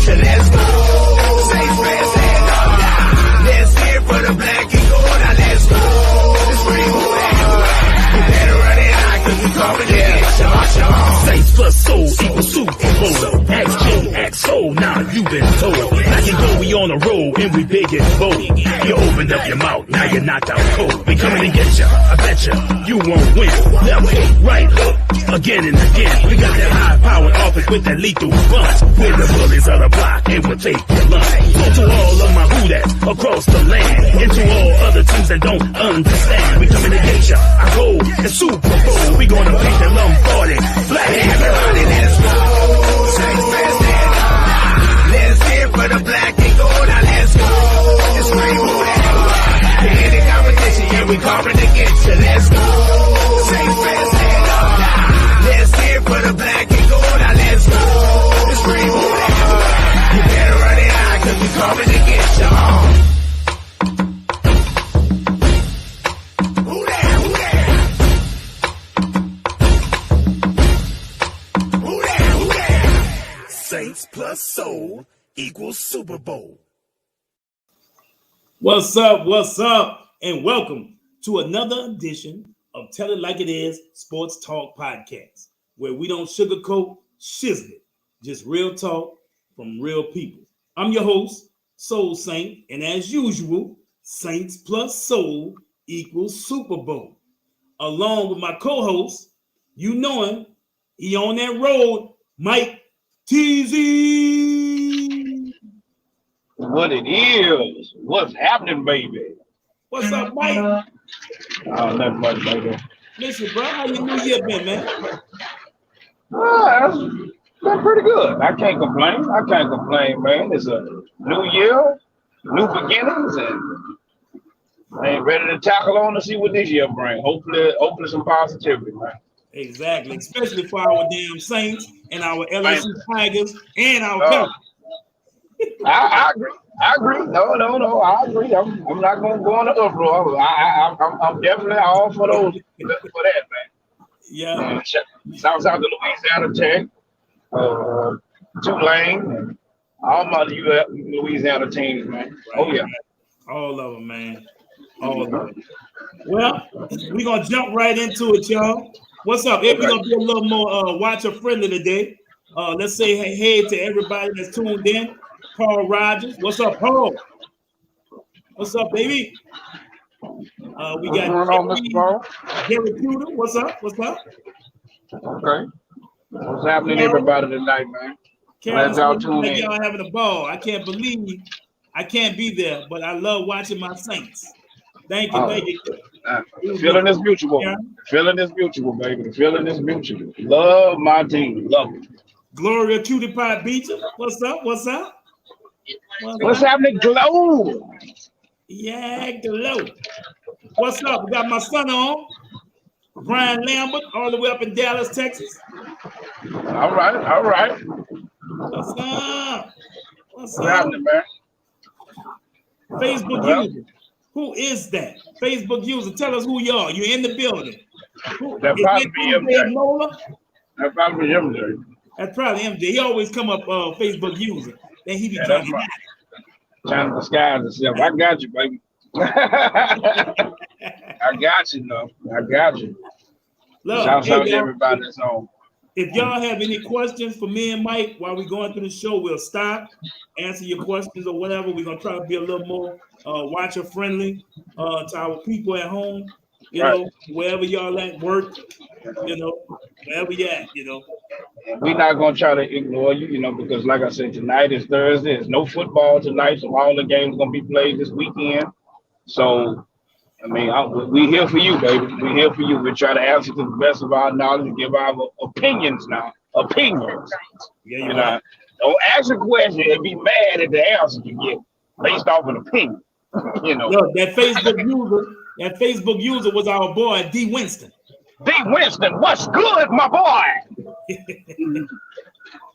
you. Let's go. Saints fans stand up now. Let's hear for the black and gold. Now let's go. Let's bring who that. You better run it out, cause we coming to get you. Saints plus soul equals Super Bowl. Ask King, ask Soul, now you been told. Now you know we on the road and we big and bold. You opened up your mouth, now you're knocked out cold. We coming to get ya, I bet you won't win. Left hook, right hook, again and again. We got that high-powered offense with that lethal bunch. We're the bullies of the block and we'll take your lunch. So to all of my who-that's across the land, and to all other teams that don't understand, we coming to get ya, I go, it's Super Bowl. We gonna beat the Lombardi, black everybody, let's go. Saints fans stand up now. Let's hear for the black and gold. Now let's go. Let's bring who that. In the competition, yeah, we coming to get you. Let's go. Saints fans stand up now. Let's hear for the black and gold. Now let's go. Let's bring who that. You better run it out, cause we coming to get you. Who that? Who that? Who that? Who that? Saints plus soul equals Super Bowl. What's up, and welcome to another edition of Tell It Like It Is Sports Talk Podcast, where we don't sugarcoat shizzle it, just real talk from real people. I'm your host, Soul Saint, and as usual, Saints plus Soul equals Super Bowl. Along with my co-host, you know him, he on that road, Mike TZ. What it is? What's happening, baby? What's up, Mike? Oh, nothing much, baby. Listen, bro, how your new year been, man? That's been pretty good. I can't complain, man. It's a new year, new beginnings, and I ain't ready to tackle on to see what this year brings. Hopefully some positivity, man. Exactly, especially for our damn Saints and our LSU Tigers and our Pelicans. I agree. No. I agree. I'm not gonna go on the uproar. I'm definitely all for those for that, man. Yeah. Shouts out to Louisiana Tech, Tulane, and all my Louisiana teams, man. Right. Oh yeah. All of them, man. All of them. Well, we're gonna jump right into it, y'all. What's up? We're gonna be a little more watcher friendly today. Let's say hey to everybody that's tuned in. Paul Rogers. What's up, Paul? What's up, baby? We got Jerry Cuda. What's up? Okay. What's happening, everybody, tonight, man? Glad y'all tuned in. Y'all having a ball. I can't believe I can't be there, but I love watching my Saints. Thank you. The feeling is mutual. Yeah. The feeling is mutual, baby. The feeling is mutual. Love my team. Love it. Gloria Cutie Pie Beecher. What's up? What's happening, Glow? Yeah, Glow. What's up? We got my son on, Brian Lambert, all the way up in Dallas, Texas. All right. What's up? What's happening, man? Facebook user. Who is that? Facebook user. Tell us who you are. You're in the building. That probably be MJ. That probably be MJ. That's probably MJ. He always come up Facebook user. Then he be trying to disguise himself. I got you, baby. I got you, though. I got you. Look, shout out to everybody that's on. If y'all have any questions for me and Mike while we're going through the show, we'll stop, answer your questions or whatever. We're gonna try to be a little more watcher friendly to our people at home. You know, wherever y'all at work, you know, wherever you at, you know. We're not gonna try to ignore you, you know, because like I said, tonight is Thursday. There's no football tonight, so all the games gonna be played this weekend. So, I mean, we here for you, baby. We here for you. We try to answer to the best of our knowledge and give our opinions now. Opinions. Yeah, you know, don't ask a question and be mad at the answer you get based off an opinion. You know. Look, that Facebook user was our boy D. Winston. D. Winston, what's good, my boy?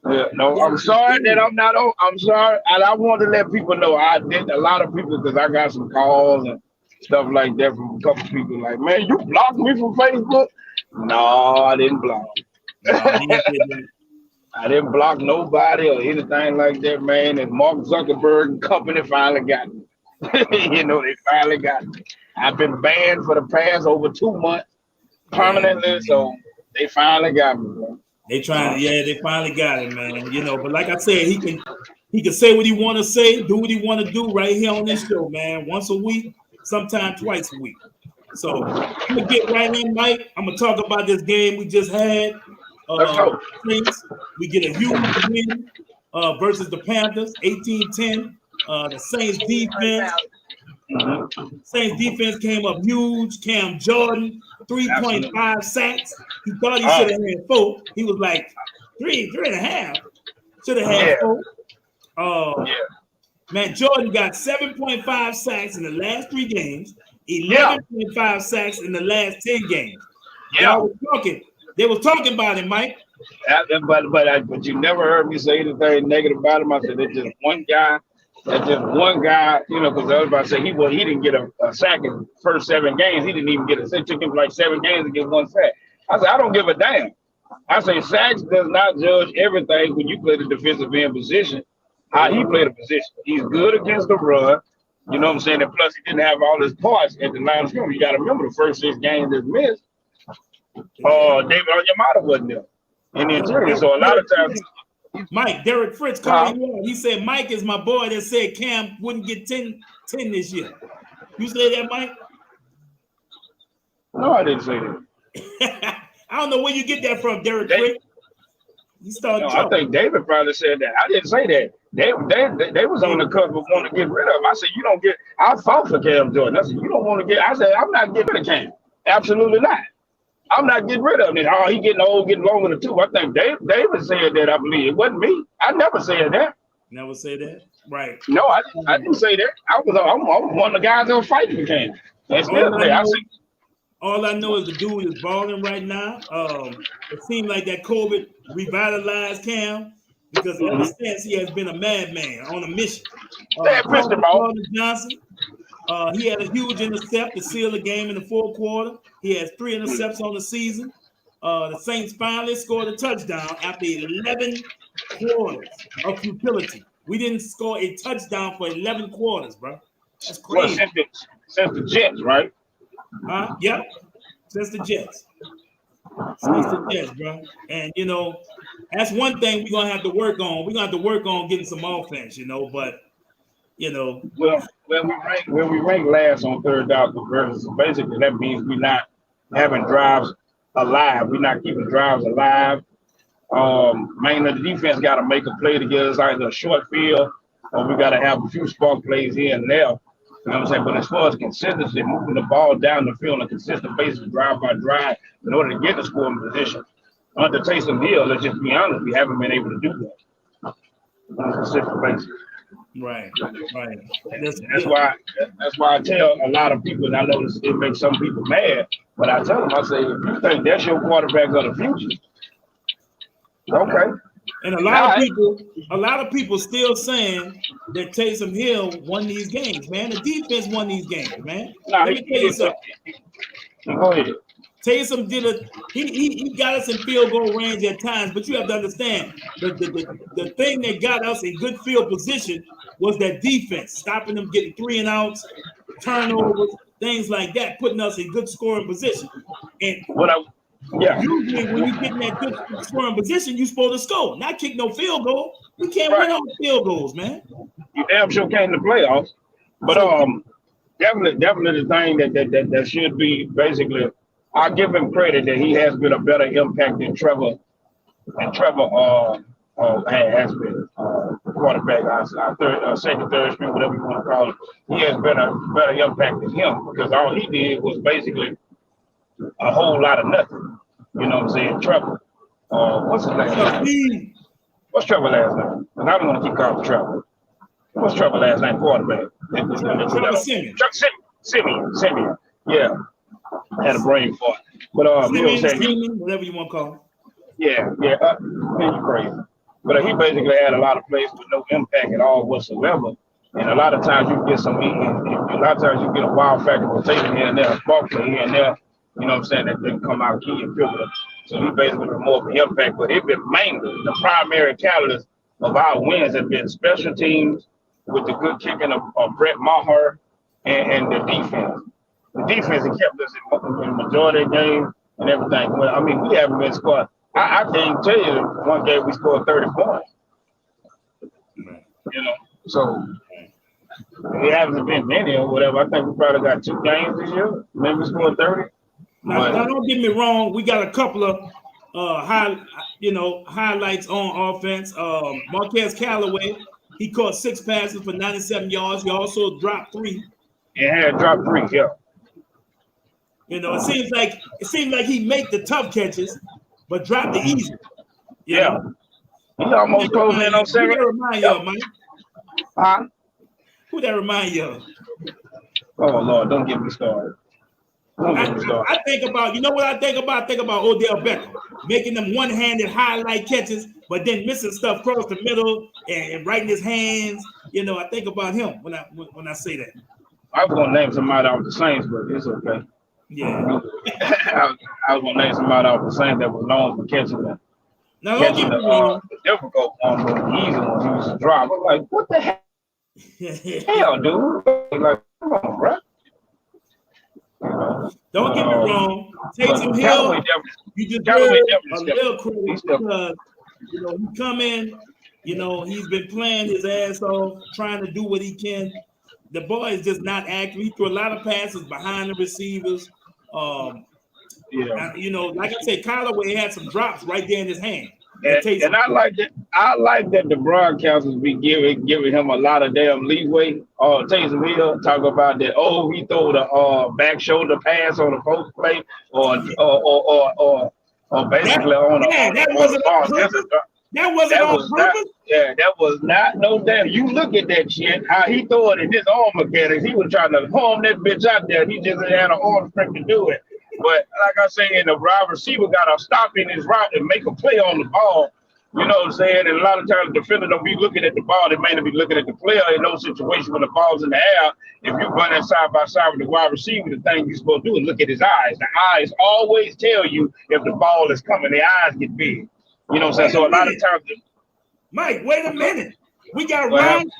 Yeah, no, I'm sorry that I'm not on. I'm sorry, and I want to let people know I did a lot of people because I got some calls and stuff like that from a couple people. Like, man, you blocked me from Facebook? No, I didn't block. I didn't block nobody or anything like that, man. And Mark Zuckerberg and company finally got me. You know, they finally got me. I've been banned for the past over 2 months permanently, so they finally got me, bro. They finally got it, man. You know, but like I said, he can say what he want to say, do what he want to do right here on this show, man. Once a week, sometimes twice a week. So I'm gonna get right in, Mike. I'm gonna talk about this game we just had. Let's go. Saints, we get a huge win versus the Panthers, 18-10. The Saints defense. Saints defense came up huge. Cam Jordan, 3.5 sacks. He thought he should have had 4. He was like 3.5. Should have had 4. Man, Jordan got 7.5 sacks in the last 3 games, 11.5 sacks in the last 10 games. Y'all was talking. They was talking about him, Mike. But you never heard me say anything negative about him. I said that's just one guy. That's just one guy, you know, because everybody said he didn't get a sack in the first 7 games. He didn't even get a sack. It took him like 7 games to get 1 sack. I said, I don't give a damn. I say sacks does not judge everything when you play the defensive end position, how he played the position. He's good against the run. You know what I'm saying? And plus, he didn't have all his parts at the line of scrimmage. You got to remember the first 6 games that missed. David Onyemata wasn't there in the interior. So a lot of times, Mike, Derek Fritz called him out. He said, Mike is my boy that said Cam wouldn't get 10 this year. You say that, Mike? No, I didn't say that. I don't know where you get that from, Derek Fritz. You started I think David probably said that. I didn't say that. They was on the cusp of wanting to get rid of him. I said, you don't get, I fought for Cam Jordan. I said, you don't want to get, I said, I'm not getting rid of Cam. Absolutely not. I'm not getting rid of him. Oh, he getting old, getting longer than 2. I think David said that, I believe. It wasn't me. I never said that. Never said that? Right. No, I didn't say that. I'm one of the guys that was fighting for Cam. All I know is the dude is balling right now. It seemed like that COVID revitalized Cam because ever since he has been a madman on a mission. Johnson, he had a huge intercept to seal the game in the 4th quarter. He has 3 intercepts on the season. The Saints finally scored a touchdown after 11 quarters of futility. We didn't score a touchdown for 11 quarters, bro. That's crazy. Well, since the Jets, right? Yep. Since the Jets. Since the Jets, bro. And, you know, that's one thing we're going to have to work on. We're going to have to work on getting some offense, you know, but, you know. Well, we rank last on third down conversions. Basically, that means we're not having drives alive. We're not keeping drives alive. Mainly, the defense got to make a play to get us either a short field or we got to have a few spark plays here and there. You know what I'm saying? But as far as consistency, moving the ball down the field on a consistent basis, drive by drive, in order to get the scoring position, under Taysom Hill, let's just be honest, we haven't been able to do that on a consistent basis. Right. That's why I tell a lot of people, and I know it makes some people mad, but I tell them, I say, if you think that's your quarterback of the future, okay. And a lot of people still saying that Taysom Hill won these games, man. The defense won these games, man. Let me tell you something. Go ahead. Taysom he got us in field goal range at times, but you have to understand the thing that got us in good field position was that defense, stopping them getting 3 and outs, turnovers, things like that, putting us in good scoring position. And usually when you get in that good scoring position, you're supposed to score, not kick no field goal. We can't win on field goals, man. You damn sure came to playoffs. But definitely the thing that should be basically, I give him credit that he has been a better impact than Trevor has been quarterback, second, third string, whatever you want to call it. He has been a better impact than him because all he did was basically a whole lot of nothing. You know what I'm saying? Trevor. What's his name? What's Trevor's last name? And I don't want to keep calling Trevor. What's Trevor's last name? Quarterback. Trevor Simeon. Simeon. Yeah. I had a brain fart. But Simeon, whatever you want to call him. Yeah. Man, you crazy. But he basically had a lot of plays with no impact at all whatsoever. And a lot of times you get you get a wild factor rotation here and there, a spark play here and there. You know what I'm saying? That didn't come out key and pivotal. So he basically been more of an impact, but it's been mainly the primary catalyst of our wins have been special teams with the good kicking of Brett Maher and the defense. The defense has kept us in the majority of the game and everything. Well, I mean, we haven't been scored. I can't even tell you one game we scored 30 points. You know, so it hasn't been many or whatever. I think we probably got 2 games this year. Maybe we scored 30. Now, don't get me wrong. We got a couple of highlights on offense. Marquez Callaway, he caught 6 passes for 97 yards. He also dropped 3. Yeah, dropped 3. Yeah. You know, it seems like he make the tough catches, but drop the easy. Yeah. He almost closed in on 7. Who that remind you of, Mike? Huh? Who that remind you of? Oh Lord, don't get me started. I think about, you know what I think about? I think about Odell Beckham making them one-handed highlight catches, but then missing stuff across the middle and right in his hands. You know, I think about him when I say that. I was gonna name somebody off the Saints, but it's okay. Yeah. I was gonna name somebody off the Saints that was known for catching them. Now don't get me wrong. The difficult ones, but the easy ones he used to drop. I'm like, what the hell, dude? Like, come on, bro. Don't get me wrong. Taysom Hill, you just give a little credit because you know he come in. You know he's been playing his ass off, trying to do what he can. The boy is just not active. He threw a lot of passes behind the receivers. You know, like I said, Callaway had some drops right there in his hand. And I like that. I like that the broadcasters be giving him a lot of damn leeway. Taysom Hill talk about that. Oh, he threw the back shoulder pass on the post play, or basically that wasn't on purpose. That wasn't on purpose. That was not no damn. You look at that shit. How he threw it in his arm mechanics. He was trying to home that bitch out there. He just had an arm strength to do it. But like I say, the wide receiver got to stop in his route and make a play on the ball. You know what I'm saying? And a lot of times the defender don't be looking at the ball. They may not be looking at the player in those situations when the ball's in the air. If you run that side by side with the wide receiver, the thing you're supposed to do is look at his eyes. The eyes always tell you if the ball is coming. The eyes get big. You know what I'm saying? So a lot of times. Mike, wait a minute. We got Ryan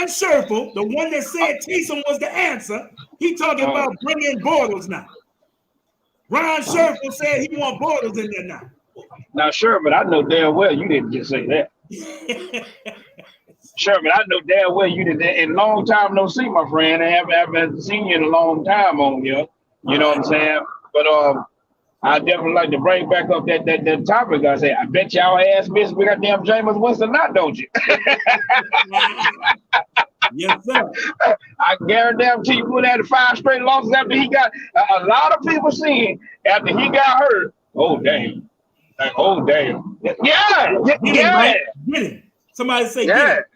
Scherfel, the one that said Taysom was the answer. He talking about bringing Bortles now. Ryan Scherfel said he want Bortles in there now. Now, Sherman, I know damn well you didn't just say that. Sherman, I know damn well you did that. In a long time no see, my friend. I haven't seen you in a long time on here. You know what I'm saying? But I definitely like to bring back up that topic. I say, I bet y'all ass miss we got damn Jameis Winston, not don't you? Yes, sir. I guarantee you put out 5 straight losses after he got a lot of people saying after he got hurt. Oh damn. Like, oh damn. Yeah. Get him. Somebody say get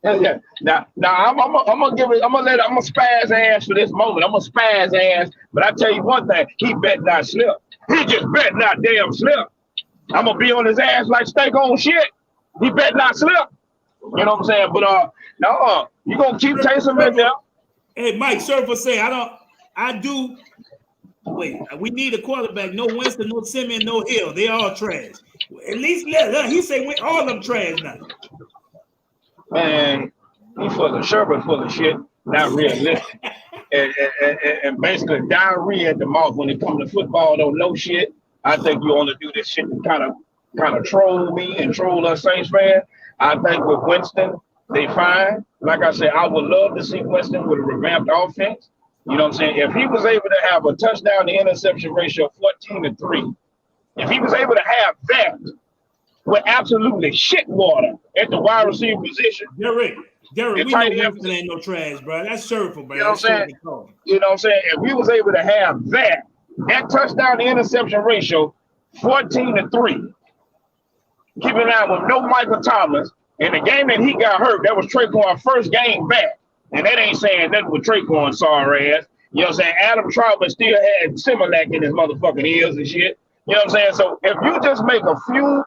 him. Yeah. Now I'm gonna spaz ass for this moment. I'm gonna spaz ass, but I tell you one thing, he bet not slip. He just bet not damn slip. I'm gonna be on his ass like steak on shit. He bet not slip. You know what I'm saying? But no, you gonna keep Taysom in there. Hey, Mike Scherfel say wait, we need a quarterback. No Winston, no Simeon, no Hill. They all trash. At least he say all of them trash now. Man, he full of Sherman full of shit, not realistic. and basically diarrhea at the mouth when it comes to football, don't know shit. I think you only do this shit to kind of troll me and troll us Saints fans. I think with Winston, they fine. Like I said, I would love to see Winston with a revamped offense. You know what I'm saying? If he was able to have a touchdown to interception ratio of 14-3, if he was able to have that with absolutely shit water at the wide receiver position. Derek, we know Winston ain't no trash, bro. That's Scherfel, bro. You know what I'm saying? You know what I'm saying? If we was able to have that touchdown to interception ratio, 14-3, keeping an eye with no Michael Thomas. In the game that he got hurt, that was Traquan's first game back. And that ain't saying nothing with Traquan, sorry ass. You know what I'm saying? Adam Troutman still had Similac in his motherfucking ears and shit. You know what I'm saying? So if you just make a few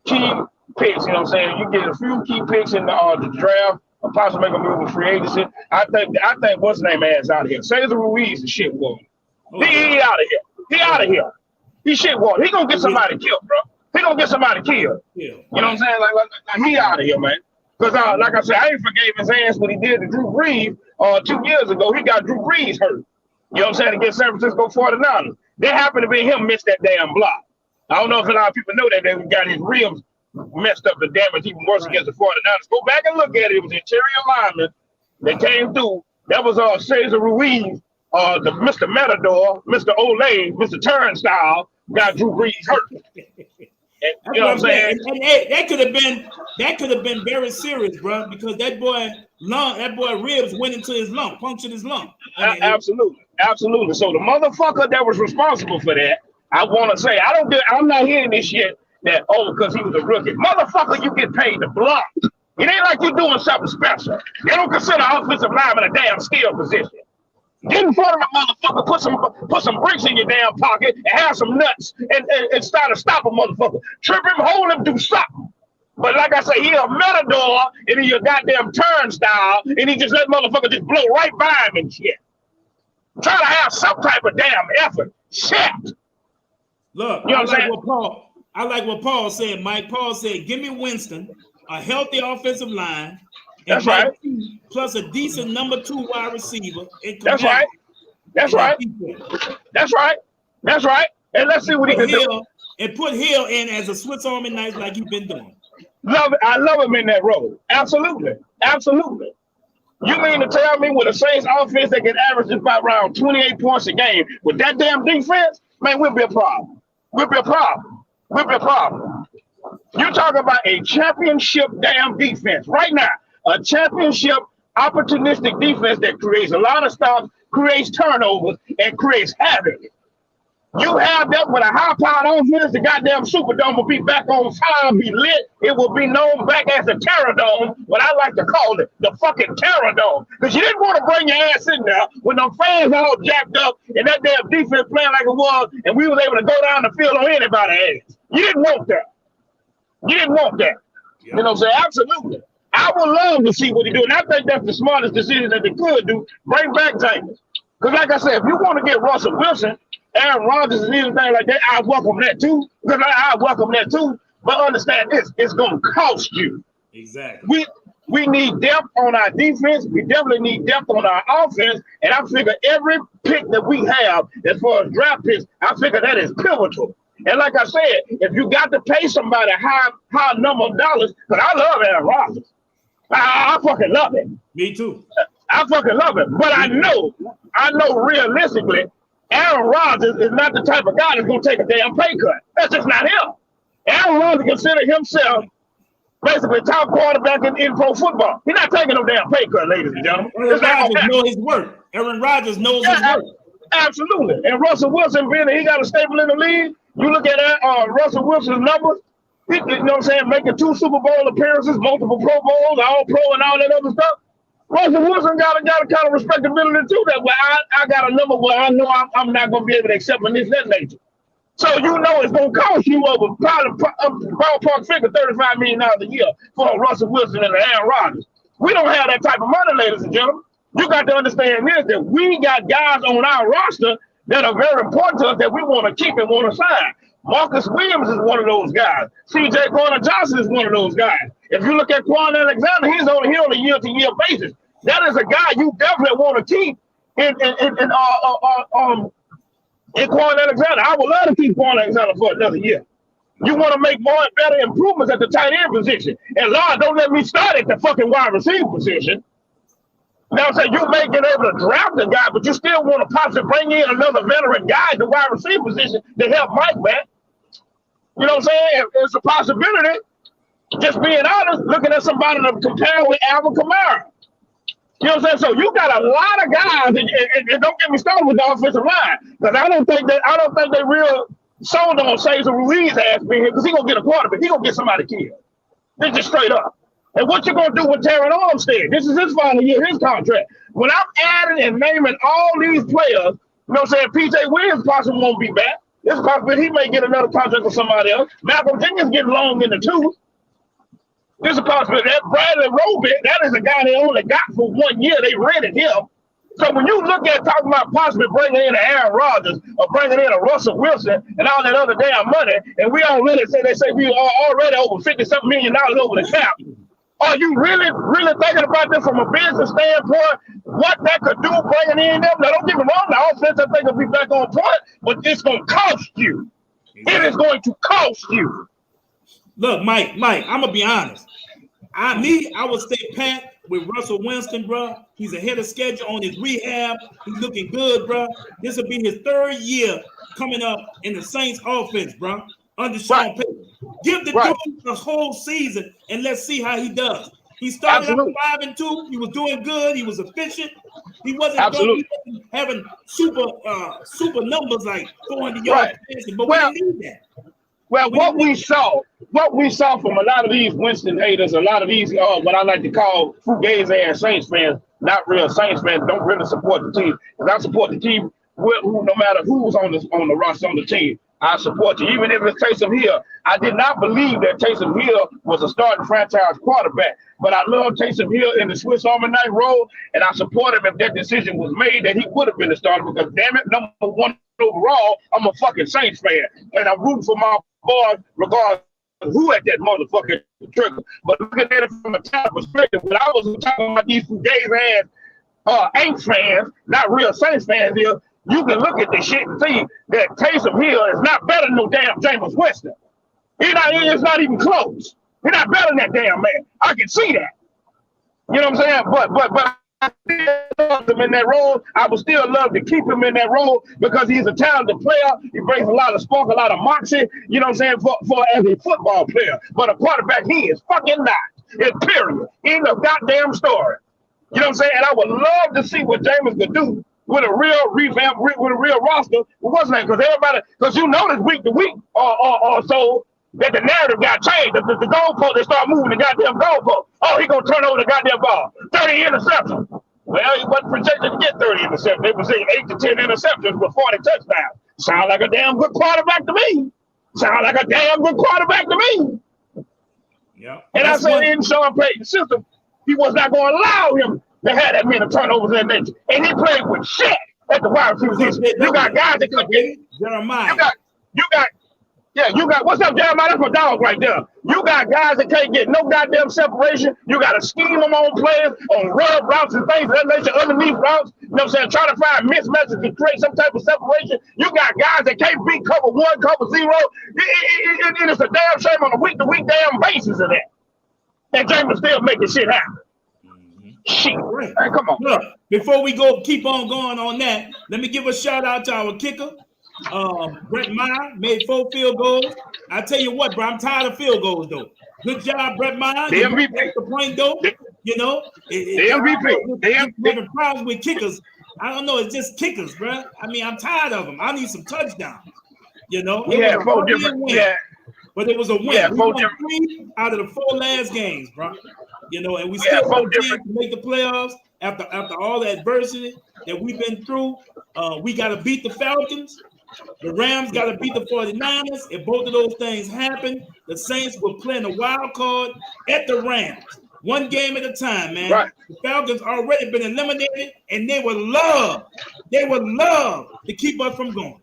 key picks, you know what I'm saying? You get a few key picks in the draft, or possibly make a move with free agency. I think what's his name ass out of here. Cesar Ruiz and shit, woman. He out of here. He out of here. He shit water. He gonna get somebody killed, bro. He gonna get somebody killed. Yeah. You know what I'm saying? Like he out of here, man. Because like I said, I ain't forgave his ass when he did to Drew Brees 2 years ago. He got Drew Brees hurt. You know what I'm saying? Against San Francisco 49ers. They happened to be him miss that damn block. I don't know if a lot of people know that they got his ribs messed up and damaged even worse against the 49ers. Go back and look at it. It was interior lineman that came through. That was Cesar Ruiz, the Mr. Matador, Mr. Olay, Mr. Turnstile got Drew Brees hurt. And, you know what I'm saying? And that could have been very serious, bro, because that boy ribs went into his lung, punctured his lung. Absolutely. So the motherfucker that was responsible for that, I want to say, I'm not hearing this shit that, because he was a rookie. Motherfucker, you get paid to block. It ain't like you're doing something special. They don't consider offensive lineman a damn skill position. Get in front of the motherfucker, put some bricks in your damn pocket, and have some nuts, and start to stop a motherfucker. Trip him, hold him, do something. But like I say, he a matador, and he a goddamn turnstile, and he just let motherfucker just blow right by him and shit. Try to have some type of damn effort. Shit. Look, you know I like what Paul said, Mike. Paul said, give me Winston, a healthy offensive line. That's right. Plus a decent number 2 wide receiver. That's right. And let's see what he can do. And put Hill in as a Swiss Army knife like you've been doing. Love it. I love him in that role. Absolutely. You mean to tell me with a Saints offense that can average about around 28 points a game with that damn defense? Man, we'll be a problem. You talk about a championship damn defense right now. A championship opportunistic defense that creates a lot of stops, creates turnovers, and creates havoc. You have that with a high-powered offense, the goddamn Superdome will be back on fire, be lit. It will be known back as the Terrordome, what I like to call it, the fucking Terrordome. Because you didn't want to bring your ass in there when them fans all jacked up and that damn defense playing like it was, and we was able to go down the field on anybody's ass. You didn't want that. You know what I'm saying? Absolutely. I would love to see what he do, and I think that's the smartest decision that they could do. Bring back James. Because like I said, if you want to get Russell Wilson, Aaron Rodgers and anything like that, I welcome that too. Because I welcome that too. But understand this, it's going to cost you. Exactly. We need depth on our defense. We definitely need depth on our offense. And I figure every pick that we have, as far as draft picks, I figure that is pivotal. And like I said, if you got to pay somebody a high number of dollars, because I love Aaron Rodgers. I fucking love it. Me too. I fucking love it. But I know realistically, Aaron Rodgers is not the type of guy that's going to take a damn pay cut. That's just not him. Aaron Rodgers considers himself basically top quarterback in pro football. He's not taking no damn pay cut, ladies and gentlemen. Aaron Rodgers knows his work. Aaron Rodgers knows his work. Absolutely. And Russell Wilson, being that he got a stable in the league, you look at Russell Wilson's numbers, you know what I'm saying, making 2 Super Bowl appearances, multiple Pro Bowls, all pro and all that other stuff. Russell Wilson got a kind of respectability too. That way, I got a number where I know I'm not going to be able to accept in that nature. So you know it's going to cost you over probably ballpark figure $35 million a year for Russell Wilson and Aaron Rodgers. We don't have that type of money, ladies and gentlemen. You got to understand this, that we got guys on our roster that are very important to us that we want to keep and want to sign. Marcus Williams is one of those guys. C.J. Gardner-Johnson is one of those guys. If you look at Quan Alexander, he's on a year-to-year basis. That is a guy you definitely want to keep in Quan Alexander. I would love to keep Quan Alexander for another year. You want to make more and better improvements at the tight end position. And Lord, don't let me start at the fucking wide receiver position. Now, say you may get able to draft a guy, but you still want to possibly bring in another veteran guy at the wide receiver position to help Mike back. You know what I'm saying? It's a possibility. Just being honest, looking at somebody to compare with Alvin Kamara. You know what I'm saying? So you got a lot of guys, and don't get me started with the offensive line, because I don't think they real sold on Cesar Ruiz ass being here, because he's gonna get a quarterback, he's gonna get somebody killed. This is straight up. And what you gonna do with Terron Armstead? This is his final year, his contract. When I'm adding and naming all these players, you know what I'm saying? PJ Williams possibly won't be back. It's possible he may get another contract with somebody else. Malcolm Jenkins getting long in the tooth. There's a possibility that Bradley Roby, that is a guy they only got for 1 year. They rented him. So when you look at talking about possibly bringing in Aaron Rodgers or bringing in a Russell Wilson and all that other damn money, and we already say we are already over $50-something million over the cap. Are you really thinking about this from a business standpoint? What that could do bringing in them? Now, don't get me wrong, the offense I think will be back on point, but it's going to cost you. It is going to cost you. Look, Mike, I'm gonna be honest. I would stay pat with Russell Winston, bro. He's ahead of schedule on his rehab. He's looking good, bro. This will be his third year coming up in the Saints offense, bro. Under Sean Payton. Give the dude the whole season and let's see how he does. He started out 5-2. He was doing good. He was efficient. He wasn't having super numbers like 400 yards passing, but we didn't need that. Well, what we saw from a lot of these Winston haters, a lot of these what I like to call fugazi ass Saints fans, not real Saints fans, don't really support the team. Because I support the team no matter who's on the roster on the team. I support you, even if it's Taysom Hill. I did not believe that Taysom Hill was a starting franchise quarterback, but I love Taysom Hill in the Swiss Army knife role, and I support him if that decision was made that he would have been a starter. Because damn it, number one overall, I'm a fucking Saints fan, and I'm rooting for my boys regardless of who at that motherfucking trigger. But looking at it from a talent perspective, when I was talking about these fugazi ass Aints fans, not real Saints fans here. You can look at this shit and see that Taysom Hill is not better than no damn Jameis Winston. It's not even close. He's not better than that damn man. I can see that. You know what I'm saying? But I still love him in that role. I would still love to keep him in that role because he's a talented player. He brings a lot of spark, a lot of moxie, you know what I'm saying, for as a football player. But a quarterback, he is fucking not. It's period. Ain't a goddamn story. You know what I'm saying? And I would love to see what Jameis could do with a real revamp, with a real roster. What's that? Because you notice week to week or so that the narrative got changed. The goalpost, they start moving the goddamn goalpost. Oh, he gonna turn over the goddamn ball. 30 interceptions. Well, he wasn't projected to get 30 interceptions. They were saying 8 to 10 interceptions with 40 touchdowns. Sound like a damn good quarterback to me. Yeah. And I said in Sean Payton's system, he was not going to allow him to have that many turnovers in that nature. And he played with shit at the wide receiver position. You got guys that could get Jeremiah. You got what's up, Jeremiah? That's my dog right there. You got guys that can't get no goddamn separation. You got to scheme them on players, on rub routes and things of that nature, underneath routes. You know what I'm saying? Try to find mismatches to create some type of separation. You got guys that can't beat cover 1, cover 0. It is a damn shame on a week-to-week damn basis of that. And James still making shit happen. Shit. Hey, come on. Look, before we keep on going on that, let me give a shout out to our kicker. Brett Meyer made 4 field goals. I tell you what, bro, I'm tired of field goals though. Good job, Brett Meyer. The MVP. The point though, you know, the MVP. Having problems with kickers. I don't know. It's just kickers, bro. I mean, I'm tired of them. I need some touchdowns. You know, we had 4 different. But it was a win. Yeah, we won 3 out of the 4 last games, bro. You know, and we still to make the playoffs after all the adversity that we've been through. We got to beat the Falcons. The Rams got to beat the 49ers. If both of those things happen, the Saints will play in the wild card at the Rams. 1 game at a time, man. Right. The Falcons already been eliminated, and they would love to keep us from going.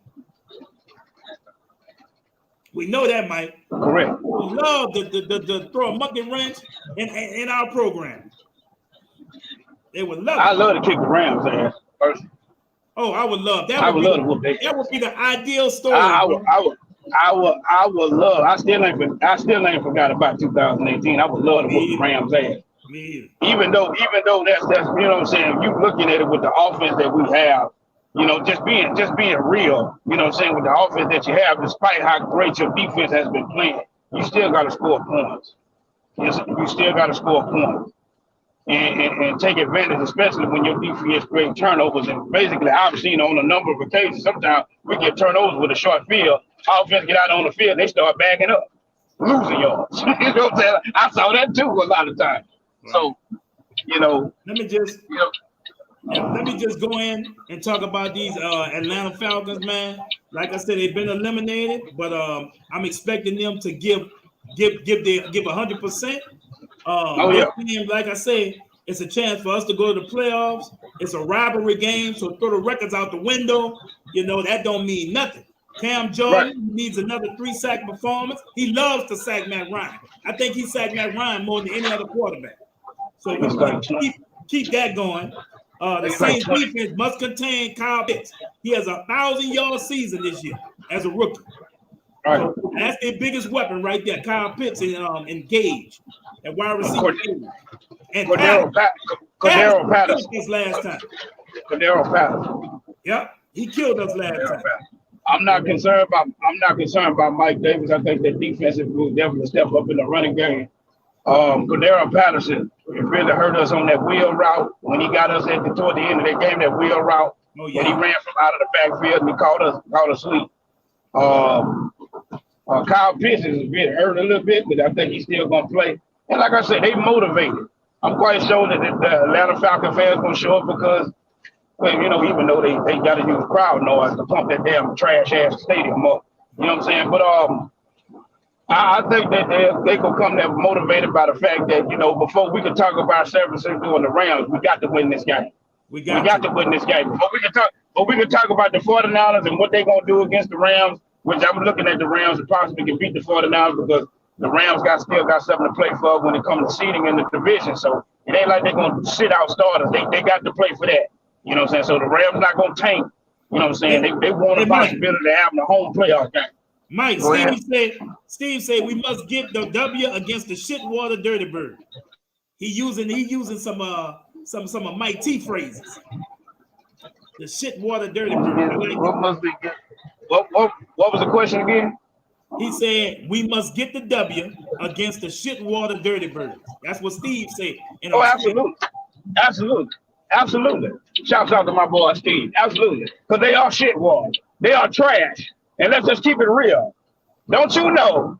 We know that, Mike. Correct. We love to throw a monkey wrench in our program. They would love it. I love to kick the Rams ass first. Oh, I would love that. That would be the ideal story. I would love. I still ain't forgot about 2018. I would love to whoop the Rams ass. Even though that's you know what I'm saying. You looking at it with the offense that we have. You know, just being real, you know what I'm saying, with the offense that you have, despite how great your defense has been playing, you still got to score points. You still got to score points and take advantage, especially when your defense creates turnovers. And basically, I've seen on a number of occasions, sometimes we get turnovers with a short field. Offense get out on the field, they start backing up, losing yards. You know what I'm saying? I saw that too a lot of times. Right. So, you know, let me just go in and talk about these Atlanta Falcons, man. Like I said, they've been eliminated, but I'm expecting them to give 100%. Oh yeah. Like I say, it's a chance for us to go to the playoffs. It's a rivalry game, so throw the records out the window. You know, that don't mean nothing. Cam Jordan needs another 3-sack performance. He loves to sack Matt Ryan. I think he sacked Matt Ryan more than any other quarterback. So we keep that going. The Saints defense must contain Kyle Pitts. He has a 1,000-yard season this year as a rookie. Right. So that's their biggest weapon right there. Kyle Pitts and Gage at wide receiver. And Cordero Patterson. This last time. Cordero Patterson. Yep, he killed us last time. I'm not concerned about Mike Davis. I think that defensive will definitely step up in the running game. Cordero Patterson, it really hurt us on that wheel route when he got us toward the end of that game. That wheel route when he ran from out of the backfield and he caught us sweet. Kyle Pitts is been hurt a little bit, but I think he's still gonna play. And like I said, they motivated. I'm quite sure that the Atlanta Falcon fans gonna show up because, well, you know, even though they got to use crowd noise to pump that damn trash ass stadium up. You know what I'm saying? But I think that they gonna come there motivated by the fact that, you know, before we can talk about San Francisco and the Rams, we got to win this game. We got to win this game. Before we can talk about the 49ers and what they're gonna do against the Rams, which I'm looking at the Rams and possibly can beat the 49ers because the Rams still got something to play for when it comes to seeding in the division. So it ain't like they're gonna sit out starters. They got to play for that. You know what I'm saying? So the Rams not gonna tank. You know what I'm saying? They want a possibility of having a home playoff game. Mike, Steve said we must get the W against the shitwater dirty bird. He using some of Mike T phrases. The shitwater dirty bird. What must we get? What was the question again? He said we must get the W against the shitwater dirty birds. That's what Steve said. Absolutely. Shouts out to my boy Steve. Absolutely. Because they are shitwater. They are trash. And let's just keep it real. Don't you know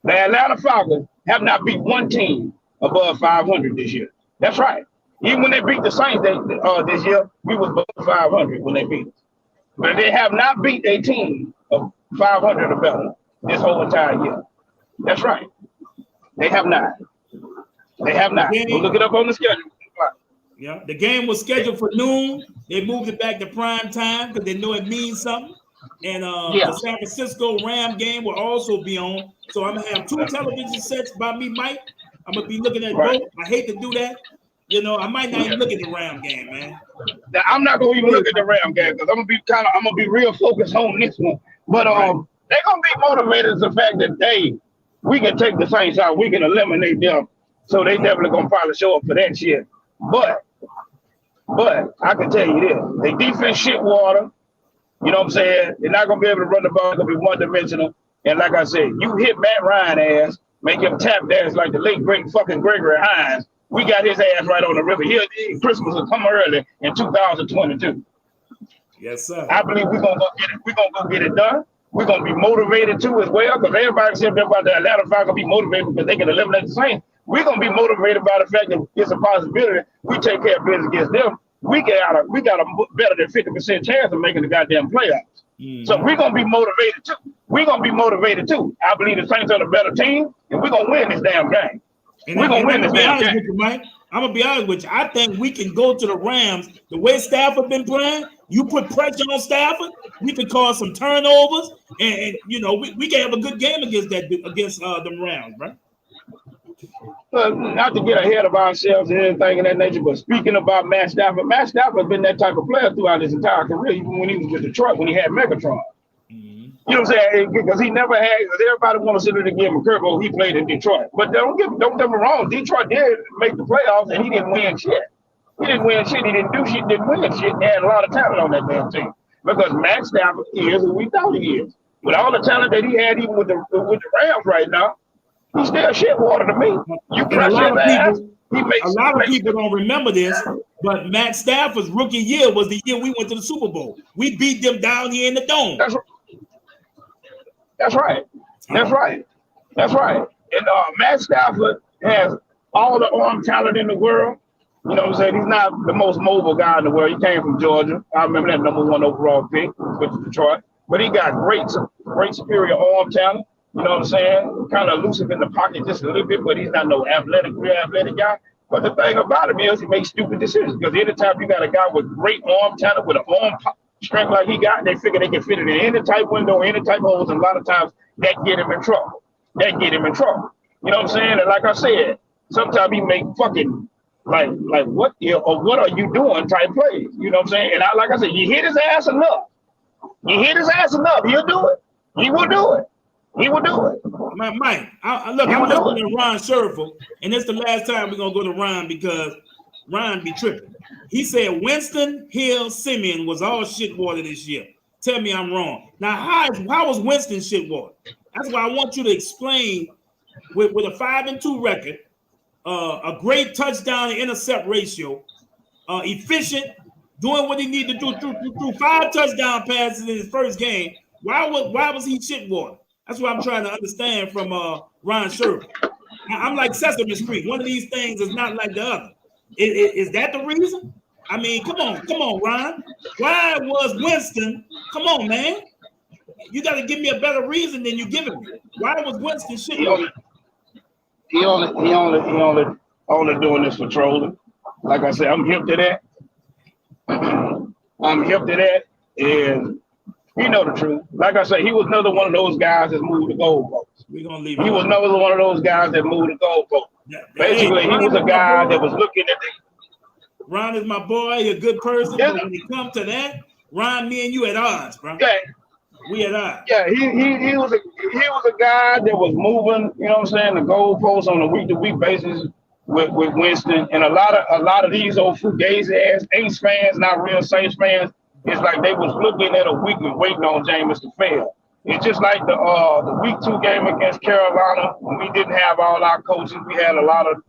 the Atlanta Falcons have not beat one team above 500 this year? That's right. Even when they beat the Saints this year, we was above 500 when they beat us. But they have not beat a team of 500 or better this whole entire year. That's right. They have not. We'll look it up on the schedule. Yeah, the game was scheduled for noon. They moved it back to prime time because they know it means something. And the San Francisco Ram game will also be on. So I'm gonna have 2 television sets by me, Mike. I'm gonna be looking at both. I hate to do that. You know, I might not even look at the Ram game, man. Now, I'm not gonna even look at the Ram game because I'm gonna be real focused on this one. But they're gonna be motivated to the fact that we can take the Saints out, we can eliminate them. So they definitely gonna probably show up for that shit. But I can tell you this: they defense shit water. You know what I'm saying? They're not gonna be able to run the ball. It's gonna be one-dimensional. And like I said, you hit Matt Ryan ass, make him tap dance like the late great fucking Gregory Hines. We got his ass right on the river. Christmas will come early in 2022. Yes, sir. I believe we're gonna go get it. We're gonna go get it done. We're gonna be motivated too as well, because everybody said about the Atlanta Falcons be motivated because they can eliminate the Saints. We're gonna be motivated by the fact that it's a possibility we take care of business against them. We got a better than 50% chance of making the goddamn playoffs. Mm-hmm. So we're gonna be motivated too. I believe the Saints are the better team, and we're gonna win this damn game. We're gonna win this damn game. I'm gonna be honest with you. I think we can go to the Rams the way Stafford been playing. You put pressure on Stafford, we could cause some turnovers, and you know we can have a good game against them Rams, right? Not to get ahead of ourselves and anything of that nature, but speaking about Matt Stafford has been that type of player throughout his entire career, even when he was with Detroit, when he had Megatron. Mm-hmm. You know what I'm saying? Because he never had, everybody want to sit there and give him a curveball. He played in Detroit. But don't get me wrong, Detroit did make the playoffs and he didn't win shit. He didn't win shit, he didn't do shit, didn't win shit. He had a lot of talent on that damn team. Because Matt Stafford is who we thought he is. With all the talent that he had, even with the Rams right now, he's still shit water to me. A lot of people don't remember this, but Matt Stafford's rookie year was the year we went to the Super Bowl. We beat them down here in the dome. That's right. And Matt Stafford has all the arm talent in the world. You know what I'm saying? He's not the most mobile guy in the world. He came from Georgia. I remember that #1 overall pick with Detroit. But he got great superior arm talent. You know what I'm saying? Kind of elusive in the pocket just a little bit, but he's not no real athletic guy. But the thing about him is he makes stupid decisions because anytime you got a guy with great arm talent, with an arm strength like he got, they figure they can fit it in any type window, any type holes, and a lot of times that get him in trouble. That get him in trouble. You know what I'm saying? And like I said, sometimes he make fucking like what or what are you doing type plays. You know what I'm saying? And like I said, you hit his ass enough. You hit his ass enough, he'll do it. He will do it. He will do it. Mike, I'm listening to Ron Scherfer, and it's the last time we're gonna go to Ron because Ron be tripping. He said Winston Hill Simeon was all shit water this year. Tell me I'm wrong. Now, how was Winston shit water? That's why I want you to explain with a 5-2 record, a great touchdown to intercept ratio, efficient, doing what he needed to do through 5 touchdown passes in his first game. Why was he shit water? That's what I'm trying to understand from Ron Scherfer. I'm like Sesame Street. One of these things is not like the other. Is that the reason? I mean, come on, Ron. Why was Winston? Come on, man. You got to give me a better reason than you giving me. Why was Winston shit water? He only doing this for trolling. Like I said, I'm hip to that. And you know the truth. Like I said, he was another one of those guys that moved the goalposts. We're gonna leave. He was another one of those guys that moved the goalposts. Yeah. Basically, he was a guy that was looking at the. Ron is my boy, a good person. Yeah. But when it comes to that, Ron, me and you at odds, bro. Yeah. We at odds. Yeah, he was a guy that was moving, you know what I'm saying, the goalposts on a week-to-week basis with Winston. And a lot of these old fugazi ass Saints fans, not real Saints fans, it's like they was looking at a week and waiting on Jameis to fail. It's just like the week 2 game against Carolina when we didn't have all our coaches. We had a lot of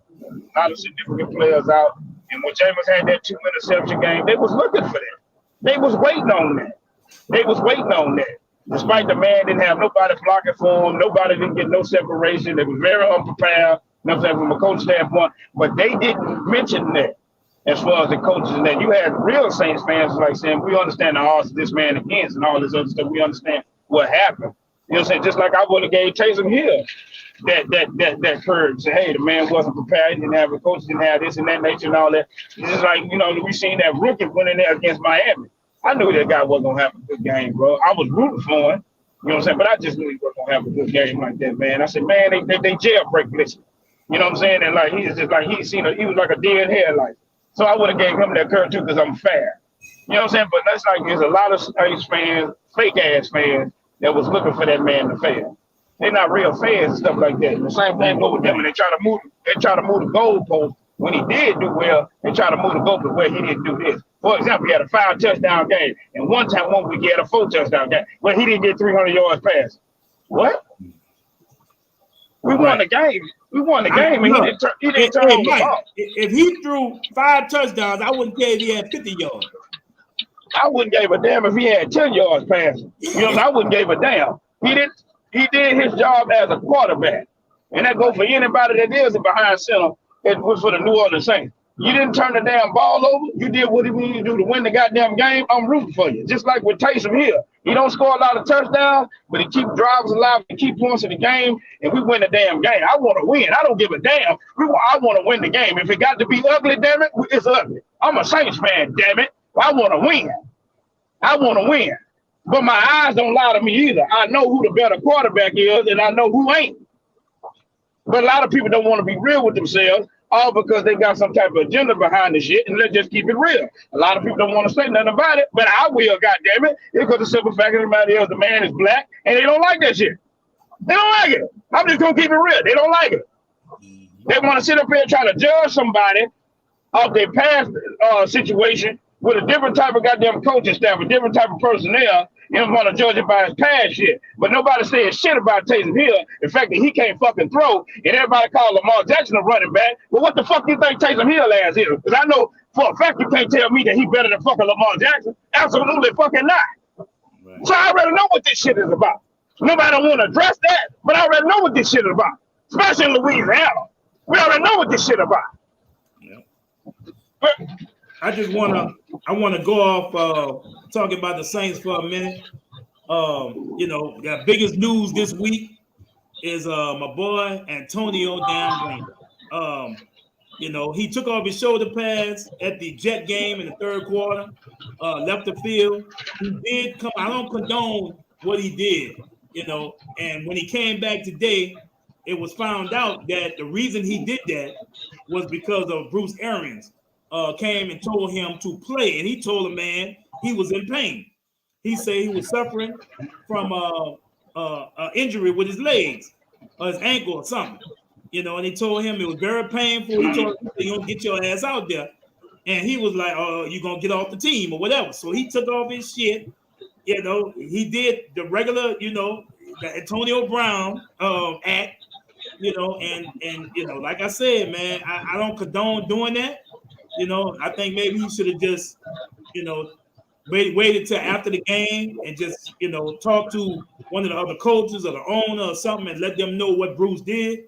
significant players out. And when Jameis had that 2 interception game, they was looking for that. They was waiting on that. Despite the man didn't have nobody blocking for him, nobody didn't get no separation. They was very unprepared, you know what I'm saying, from a coach standpoint. But they didn't mention that as far as the coaches and that. You had real Saints fans like saying, we understand the odds of this man against and all this other stuff. We understand what happened. You know what I'm saying? Just like I would have gave Taysom Hill that courage. Say, hey, the man wasn't prepared. He didn't have a coach, didn't have this and that nature and all that. It's just like, you know, we seen that rookie went in there against Miami. I knew that guy wasn't gonna have a good game, bro. I was rooting for him, you know what I'm saying? But I just knew he wasn't gonna have a good game like that, man. I said, man, they jailbreak listen. You know what I'm saying? And like he's just like he was like a dead headlight. So I would have gave him that courage too, because I'm fair. You know what I'm saying? But that's like there's a lot of Saints fans, fake ass fans, that was looking for that man to fail. They're not real fans and stuff like that. The same thing go with them, and they try to move the goalpost. When he did do well, they try to move the goalpost where he didn't do this. For example, he had a 5 touchdown game, and one week he had a 4 touchdown game, where he didn't get 300 yards pass. What? We won the game. And he didn't turn on the ball. If he threw 5 touchdowns, I wouldn't care if he had 50 yards. I wouldn't give a damn if he had 10 yards passing. You know, I wouldn't give a damn. He did his job as a quarterback, and that goes for anybody that is behind center. It was for the New Orleans Saints. You didn't turn the damn ball over. You did what you needed to do to win the goddamn game. I'm rooting for you. Just like with Taysom Hill. He don't score a lot of touchdowns, but he keep drives alive and keep points in the game, and we win the damn game. I want to win. I don't give a damn. I want to win the game. If it got to be ugly, damn it, it's ugly. I'm a Saints fan, damn it. I want to win. But my eyes don't lie to me either. I know who the better quarterback is, and I know who ain't. But a lot of people don't want to be real with themselves, all because they got some type of agenda behind the shit, and let's just keep it real. A lot of people don't want to say nothing about it, but I will, goddammit. It's because the simple fact of the matter is the man is black, and they don't like that shit. They don't like it. I'm just going to keep it real. They don't like it. They want to sit up here and try to judge somebody off their past situation with a different type of goddamn coaching staff, a different type of personnel, and want to judge it by his past shit. But nobody said shit about Taysom Hill. The fact that he can't fucking throw, and everybody called Lamar Jackson a running back. Well, what the fuck do you think Taysom Hill ass is? Because I know for a fact you can't tell me that he better than fucking Lamar Jackson. Absolutely fucking not. Right. So I already know what this shit is about. Nobody don't want to address that, but I already know what this shit is about. Especially in Louisiana. We already know what this shit is about. Yeah. But I want to go off talking about the Saints for a minute. The biggest news this week is my boy Antonio Brown. You know, he took off his shoulder pads at the Jet game in the third quarter, left the field. He did come. I don't condone what he did, you know. And when he came back today, it was found out that the reason he did that was because of Bruce Arians came and told him to play, and he told the man he was in pain. He said he was suffering from injury with his legs or his ankle or something, you know, and he told him it was very painful. He told him, you don't get your ass out there. And he was like, oh, you're going to get off the team or whatever. So he took off his shit. You know, he did the regular, you know, the Antonio Brown act, you know, and you know, like I said, man, I don't condone doing that. You know, I think maybe he should have just, you know, waited till after the game and just, you know, talk to one of the other coaches or the owner or something and let them know what Bruce did.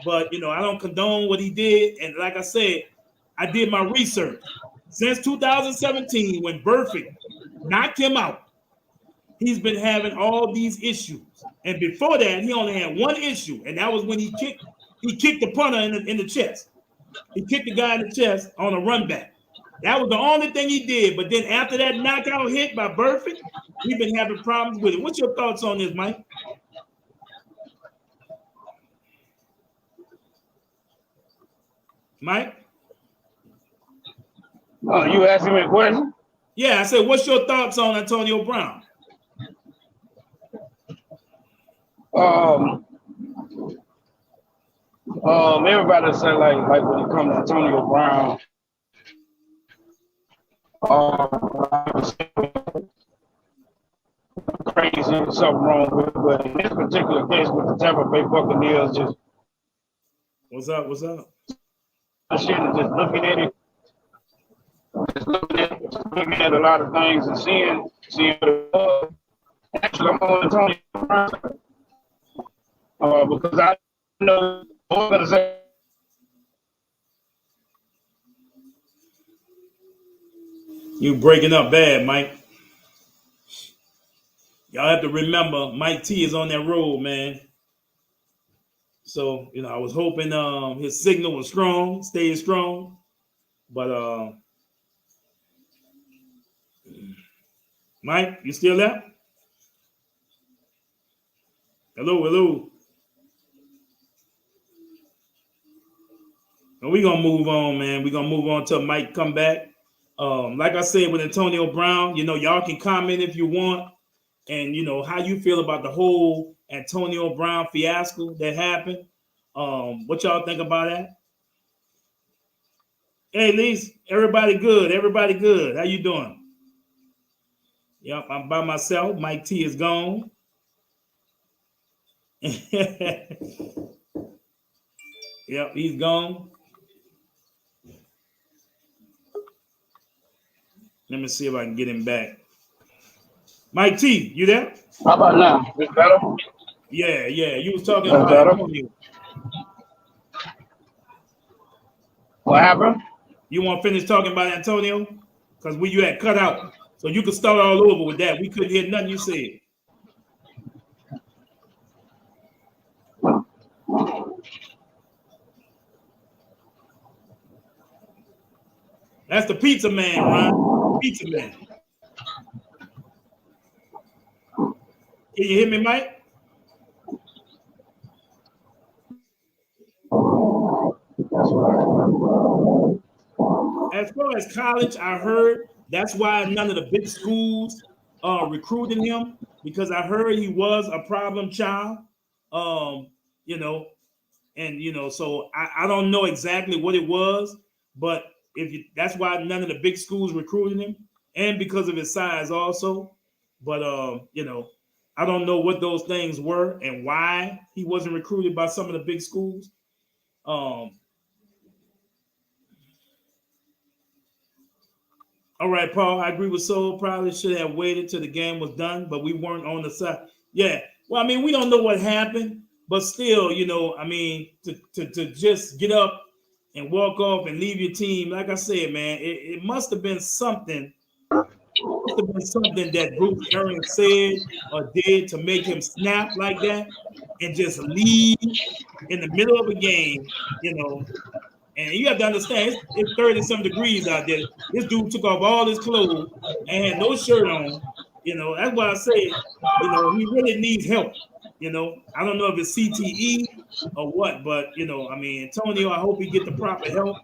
But, you know, I don't condone what he did. And like I said, I did my research. Since 2017, when Burfict knocked him out, he's been having all these issues. And before that, he only had one issue, and that was when he kicked the punter in the chest. He kicked the guy in the chest on a run back. That was the only thing he did. But then after that knockout hit by Burfict, we've been having problems with it. What's your thoughts on this, Mike? Mike? Oh, you asking me a question? Yeah, I said, what's your thoughts on Antonio Brown? Everybody say like when it comes to Antonio Brown, crazy, something wrong with it. But in this particular case with the Tampa Bay Buccaneers, just what's up? Just looking at it, looking at a lot of things and seeing what it was. Actually, I'm on Antonio Brown because I know the organization. You breaking up bad, Mike. Y'all have to remember, Mike T is on that road, man. So, you know, I was hoping his signal was strong, stayed strong. But Mike, you still there? Hello. And we're gonna move on, man. We're gonna move on till Mike come back. Like I said with Antonio Brown, you know, y'all can comment if you want, and you know how you feel about the whole Antonio Brown fiasco that happened. What y'all think about that? Hey, Lise, everybody good. How you doing? Yep, I'm by myself. Mike T is gone. Yep, he's gone. Let me see if I can get him back. Mike T, you there? How about now? Is better? Yeah. You was talking about Antonio. What happened? You want to finish talking about Antonio? Because you had cut out. So you could start all over with that. We couldn't hear nothing you said. That's the pizza man, Ron. Pizza man. Can you hear me, Mike? As far as college, I heard that's why none of the big schools are recruiting him, because I heard he was a problem child. You know, and you know, so I don't know exactly what it was, but that's why none of the big schools recruiting him, and because of his size also. But you know, I don't know what those things were and why he wasn't recruited by some of the big schools. All right, Paul, I agree with Soul. Probably should have waited till the game was done, but we weren't on the side. Yeah, well, I mean, we don't know what happened, but still, you know, I mean, to just get up and walk off and leave your team, like I said, man, it must have been something. Must have been something that Bruce Arians said or did to make him snap like that and just leave in the middle of a game, you know, And you have to understand, it's 30-some degrees out there. This dude took off all his clothes and had no shirt on. That's why I say, he really needs help. I don't know if it's CTE or what, but, Antonio, I hope he get the proper help,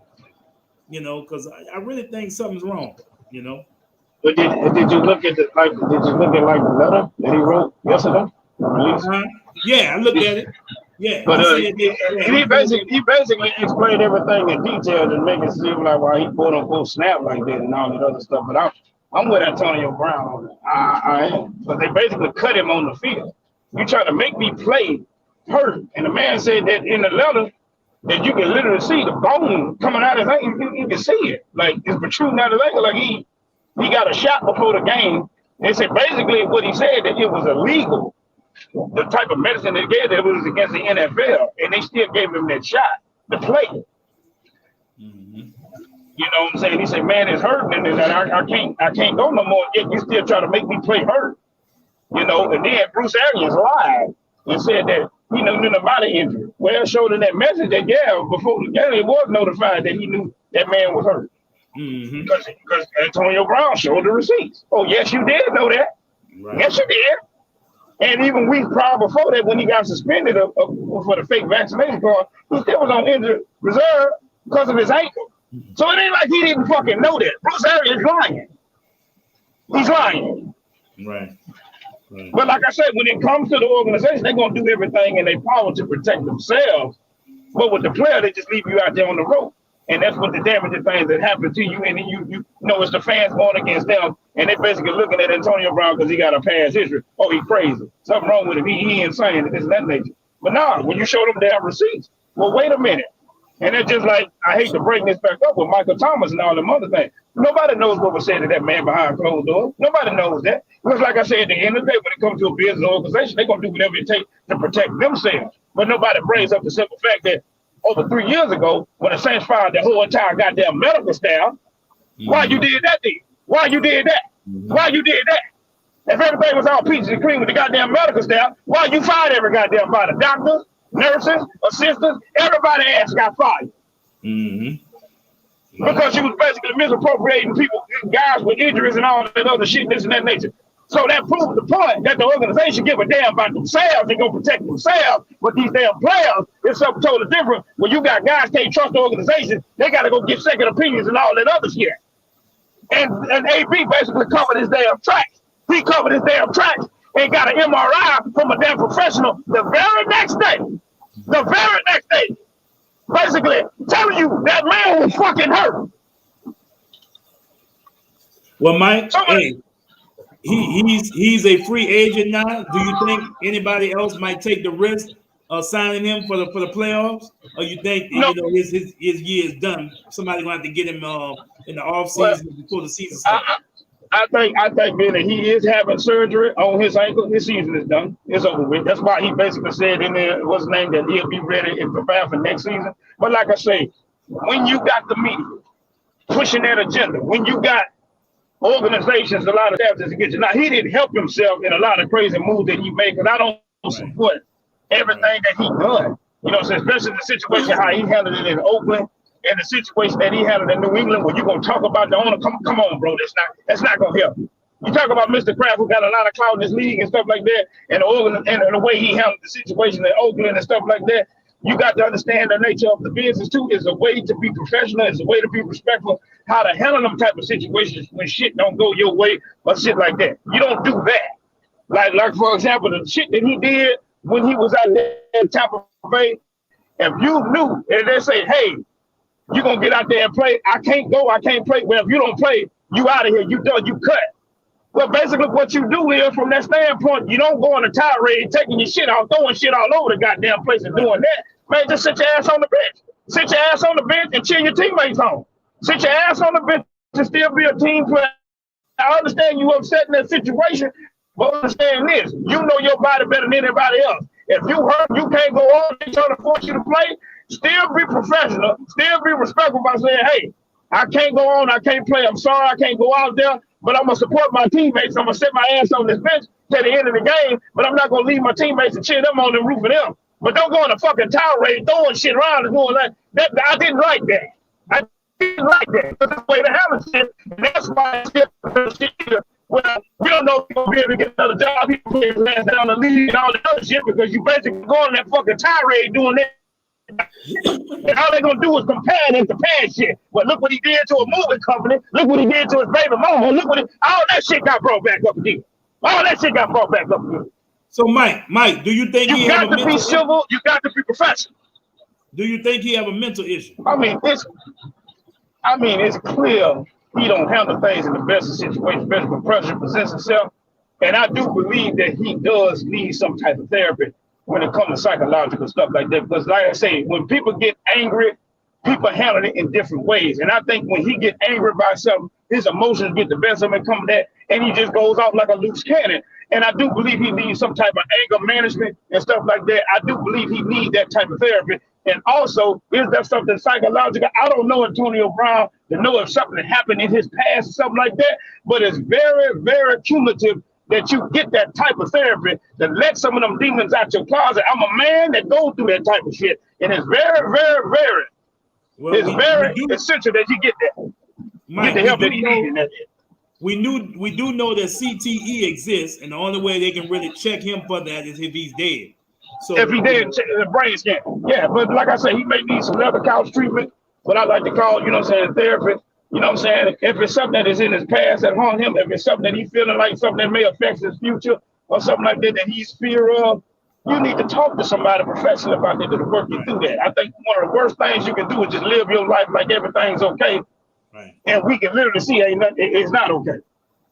because I really think something's wrong, But did you look at the letter that he wrote yesterday? Yeah, I looked at it. Yeah, but he basically explained everything in detail and make it seem like why he quote unquote snapped like that and all that other stuff. But I'm with Antonio Brown on it. I am. But they basically cut him on the field. You try to make me play hurt, and the man said that in the letter that you can literally see the bone coming out of his ankle. You can see it, like it's protruding out of his ankle, like he got a shot before the game. They said basically what he said that it was illegal. The type of medicine they gave that was against the NFL, and they still gave him that shot to play. Mm-hmm. You know what I'm saying? He said, "Man, it's hurting, and I can't go no more. Yet you still try to make me play hurt." And then Bruce Arians lied and said that he knew nothing about an injury. Well, showed in that message that before the game, he was notified that he knew that man was hurt. Mm-hmm. Because Antonio Brown showed the receipts. Oh, yes, you did know that. Right. Yes, you did. And even weeks prior before that, when he got suspended for the fake vaccination card, he still was on injured reserve because of his ankle. So it ain't like he didn't fucking know that. Bruce Arians is lying. He's lying. Right. But like I said, when it comes to the organization, they're going to do everything in their power to protect themselves. But with the player, they just leave you out there on the road. And that's what the damaging things that happen to you. And then you know, it's the fans going against them. And they're basically looking at Antonio Brown because he got a past history. Oh, he's crazy. Something wrong with him. He insane and this and that nature. But nah, when you show them damn receipts, well, wait a minute. And it's just like, I hate to bring this back up with Michael Thomas and all them other things. Nobody knows what was said to that man behind closed doors. Nobody knows that. Because like I said, at the end of the day, when it comes to a business organization, they're going to do whatever it takes to protect themselves. But nobody brings up the simple fact that over 3 years ago, when the Saints fired their whole entire goddamn medical staff, why you did that then? Why you did that? Why you did that? If everything was all peaches and cream with the goddamn medical staff, why you fired every goddamn body? Doctors, nurses, assistants, everybody ass got fired. Mm-hmm. Because you was basically misappropriating people, guys with injuries and all that other shit, this and that nature. So that proves the point that the organization give a damn about themselves. They're going to protect themselves. But these damn players, it's something totally different. When you got guys can't trust the organization, they got to go get second opinions and all that other shit. And AB basically covered his damn tracks. He covered his damn tracks and got an MRI from a damn professional the very next day. The very next day. Basically telling you that man was fucking hurt. Well, Mike, he's a free agent now. Do you think anybody else might take the risk of signing him for the playoffs, or you think his year is done? Somebody's gonna have to get him in the off season before the season starts. I think being that he is having surgery on his ankle, his season is done. It's over with. That's why he basically said in there, what's his name, that he'll be ready and prepared for next season. But like I say, when you got the media pushing that agenda, when you got organizations, a lot of staff to get you. Now, he didn't help himself in a lot of crazy moves that he made, because I don't support everything that he done. Especially the situation how he handled it in Oakland and the situation that he handled in New England, where you're going to talk about the owner. Come on, bro. That's not going to help you. You talk about Mr. Kraft, who got a lot of clout in this league and stuff like that, and the way he handled the situation in Oakland and stuff like that. You got to understand the nature of the business too. Is a way to be professional. It's a way to be respectful. How to handle them type of situations when shit don't go your way or shit like that. You don't do that. Like for example, the shit that he did when he was out there in Tampa Bay. If you knew and they say, hey, you're gonna get out there and play. I can't go. I can't play. Well, if you don't play, you out of here. You done. You cut. Well, basically what you do is, from that standpoint, you don't go on a tirade taking your shit out, throwing shit all over the goddamn place and doing that. Man, just sit your ass on the bench. Sit your ass on the bench and cheer your teammates on. Sit your ass on the bench to still be a team player. I understand you upset in that situation, but understand this. You know your body better than anybody else. If you hurt, you can't go on. They're trying to force you to play. Still be professional. Still be respectful by saying, hey, I can't go on. I can't play. I'm sorry I can't go out there, but I'm going to support my teammates. I'm going to sit my ass on this bench to the end of the game, but I'm not going to leave my teammates and cheer them on and root for them. But don't go on a fucking tirade throwing shit around and going like that. I didn't like that. I didn't like that. That's the way to handle shit. And that's why well, we don't know if you're gonna be able to get another job. He plays last down the league and all the other shit because you basically going on that fucking tirade doing that. And all they're gonna do is compare it to past shit. But look what he did to a moving company. Look what he did to his baby mama. Look what all that shit got brought back up again. All that shit got brought back up again. So Mike, do you think you got to be civil? You got to be professional. Do you think he have a mental issue? I mean, it's clear he don't handle things in the best situation, best when pressure presents itself. And I do believe that he does need some type of therapy when it comes to psychological stuff like that. Because like I say, when people get angry, people handle it in different ways. And I think when he get angry by something, his emotions get the best of him, come to that, and he just goes out like a loose cannon. And I do believe he needs some type of anger management and stuff like that. I do believe he needs that type of therapy. And also, is there something psychological? I don't know Antonio Brown to know if something happened in his past or something like that, but it's very, very cumulative that you get that type of therapy to let some of them demons out your closet. I'm a man that goes through that type of shit. And it's very, very, very, it's very essential that you get that. Get the help that he needs in that. We do know that CTE exists, and the only way they can really check him for that is if he's dead. So if he's dead, the brain scan. Yeah, but like I said, he may need some leather couch treatment, what I like to call, therapy. You know what I'm saying? If it's something that is in his past that haunt him, if it's something that he's feeling like something that may affect his future or something like that he's fear of, you need to talk to somebody professional about that to work you through that. I think one of the worst things you can do is just live your life like everything's okay. Right. And we can literally see it's not okay.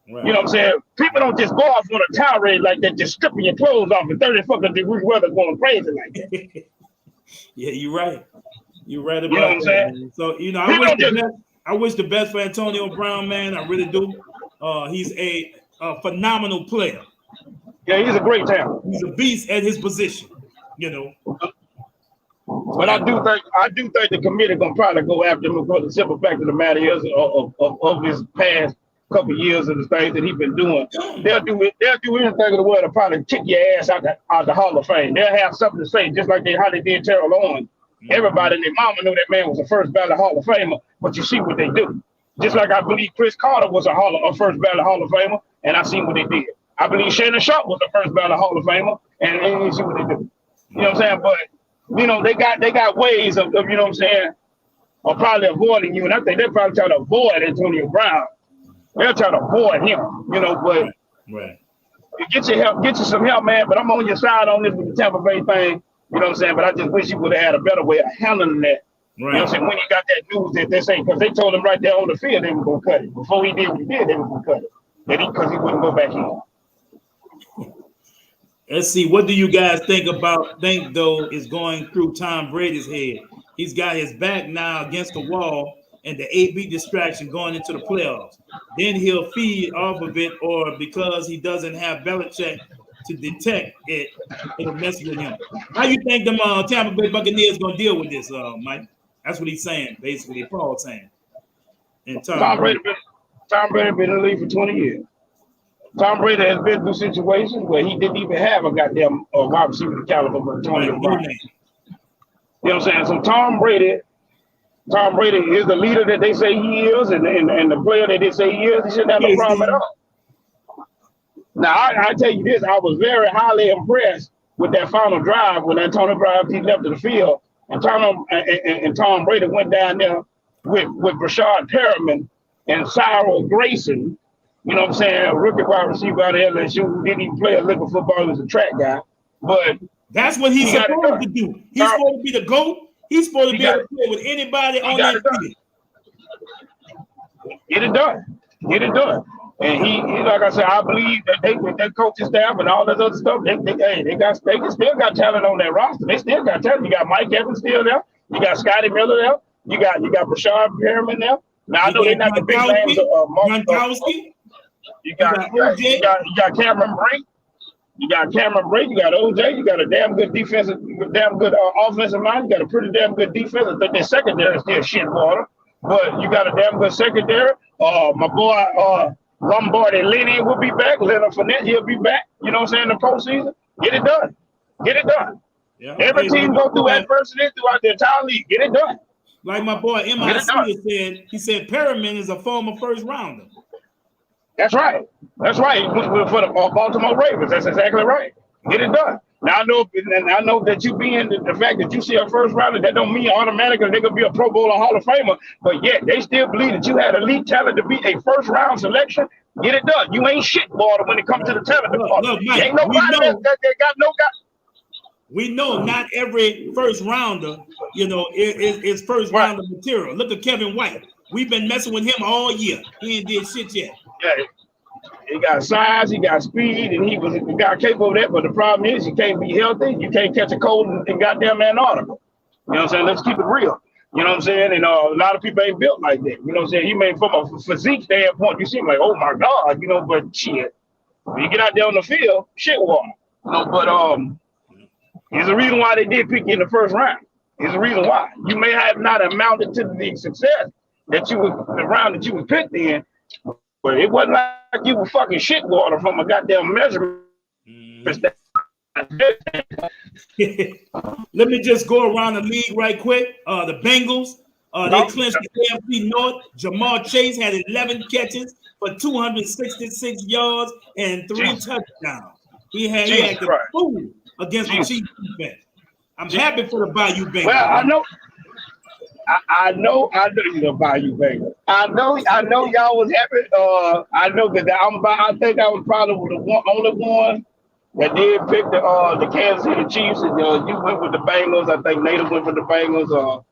Right. You know what I'm saying? People don't just go off on a tirade like that, just stripping your clothes off in 30 fucking degree weather going crazy like that. Yeah, you're right. You're right about what I'm saying? So, I wish the best for Antonio Brown, man. I really do. He's a phenomenal player. Yeah, he's a great talent. He's a beast at his position, But I do think the committee gonna probably go after him because the simple fact of the matter is of his past couple of years of the things that he's been doing. They'll do anything in the world to probably kick your ass out the Hall of Fame. They'll have something to say, just like how they did Terrell Owens. Everybody and their mama knew that man was a first ballot Hall of Famer, but you see what they do. Just like I believe Chris Carter was a first ballot Hall of Famer, and I seen what they did. I believe Shannon Sharp was a first ballot Hall of Famer, and you see what they do. You know what I'm saying? But they got ways of you know what I'm saying, of probably avoiding you, and I think they're probably trying to avoid Antonio Brown. They're trying to avoid him, but right. Get you some help, man. But I'm on your side on this with the Tampa Bay thing. You know what I'm saying? But I just wish you would have had a better way of handling that. Right. You know what I'm saying? When you got that news that they're saying, because they told him right there on the field they were going to cut it. Before he did what he did, they were going to cut it. Because he wouldn't go back in. Let's see. What do you guys think though, is going through Tom Brady's head? He's got his back now against the wall and the 8-beat distraction going into the playoffs. Then he'll feed off of it, or because he doesn't have Belichick to detect it, it'll mess with him. How you think them Tampa Bay Buccaneers gonna deal with this, Mike? That's what he's saying, basically. Paul's saying. And Tom Brady been in the league for 20 years. Tom Brady has been through situations where he didn't even have a goddamn wide receiver the caliber of Antonio Brown. You know what I'm saying? So Tom Brady is the leader that they say he is, and the player that they say he is. He shouldn't have no problem at all. Now, I tell you this, I was very highly impressed with that final drive when Antonio Brown left the field, and Tom Brady went down there with Rashad Perriman and Cyril Grayson, you know what I'm saying, rookie wide receiver out of LSU, who didn't even play a lick of football as a track guy. But that's what he's supposed to do. He's supposed to be the GOAT. He's supposed to be able to play with anybody on that field. Get it done. And he, like I said, I believe that they, with their coaching staff and all that other stuff, they still got talent on that roster. They still got talent. You got Mike Evans still there. You got Scotty Miller there. You got Rashad Perriman there. Now I know they're not the big names. You got Cameron Brake. You got OJ. You got a damn good offensive line. You got a pretty damn good defense. I think their secondary is still shit water, but you got a damn good secondary. My boy Lombardi Lenny will be back. Leonard Fournette, he'll be back. You know what I'm saying? In the postseason, get it done. Yeah. Every team go through adversity throughout the entire league. Get it done. Like my boy MIC said, he said Perriman is a former first rounder. That's right. That's right. For the Baltimore Ravens. That's exactly right. Get it done. Now I know that you being the fact that you see a first rounder, that don't mean automatically they're gonna be a Pro Bowl or Hall of Famer. But yet they still believe that you had elite talent to be a first round selection. Get it done. You ain't shit water when it comes to the talent department. Look, Mike, ain't nobody that got no guy. We know not every first rounder, is first rounder material. Look at Kevin White. We've been messing with him all year. He ain't did shit yet. Yeah, he got size, he got speed, and he was a guy capable of that. But the problem is, you can't be healthy. You can't catch a cold in goddamn Antarctica. You know what I'm saying? Let's keep it real. You know what I'm saying? And a lot of people ain't built like that. You know what I'm saying? He made from a physique standpoint, you seem like, oh my God, but shit. When you get out there on the field, shit water. But there's a reason why they did pick you in the first round. There's a reason why. You may have not amounted to the success that the round that you was picked in, but it wasn't like you were fucking shit water from a goddamn measurement. Let me just go around the league right quick. The Bengals, they clinched the AFC North. Jamar Chase had 11 catches for 266 yards and 3 touchdowns. He had the fool against the Chiefs defense. I'm happy for the Bayou Bengals. Well, I know you're the Bayou Bengals. I know y'all was happy. I know that I think I was probably the only one that did pick the Kansas City Chiefs. And, you went with the Bengals. I think Native went with the Bengals.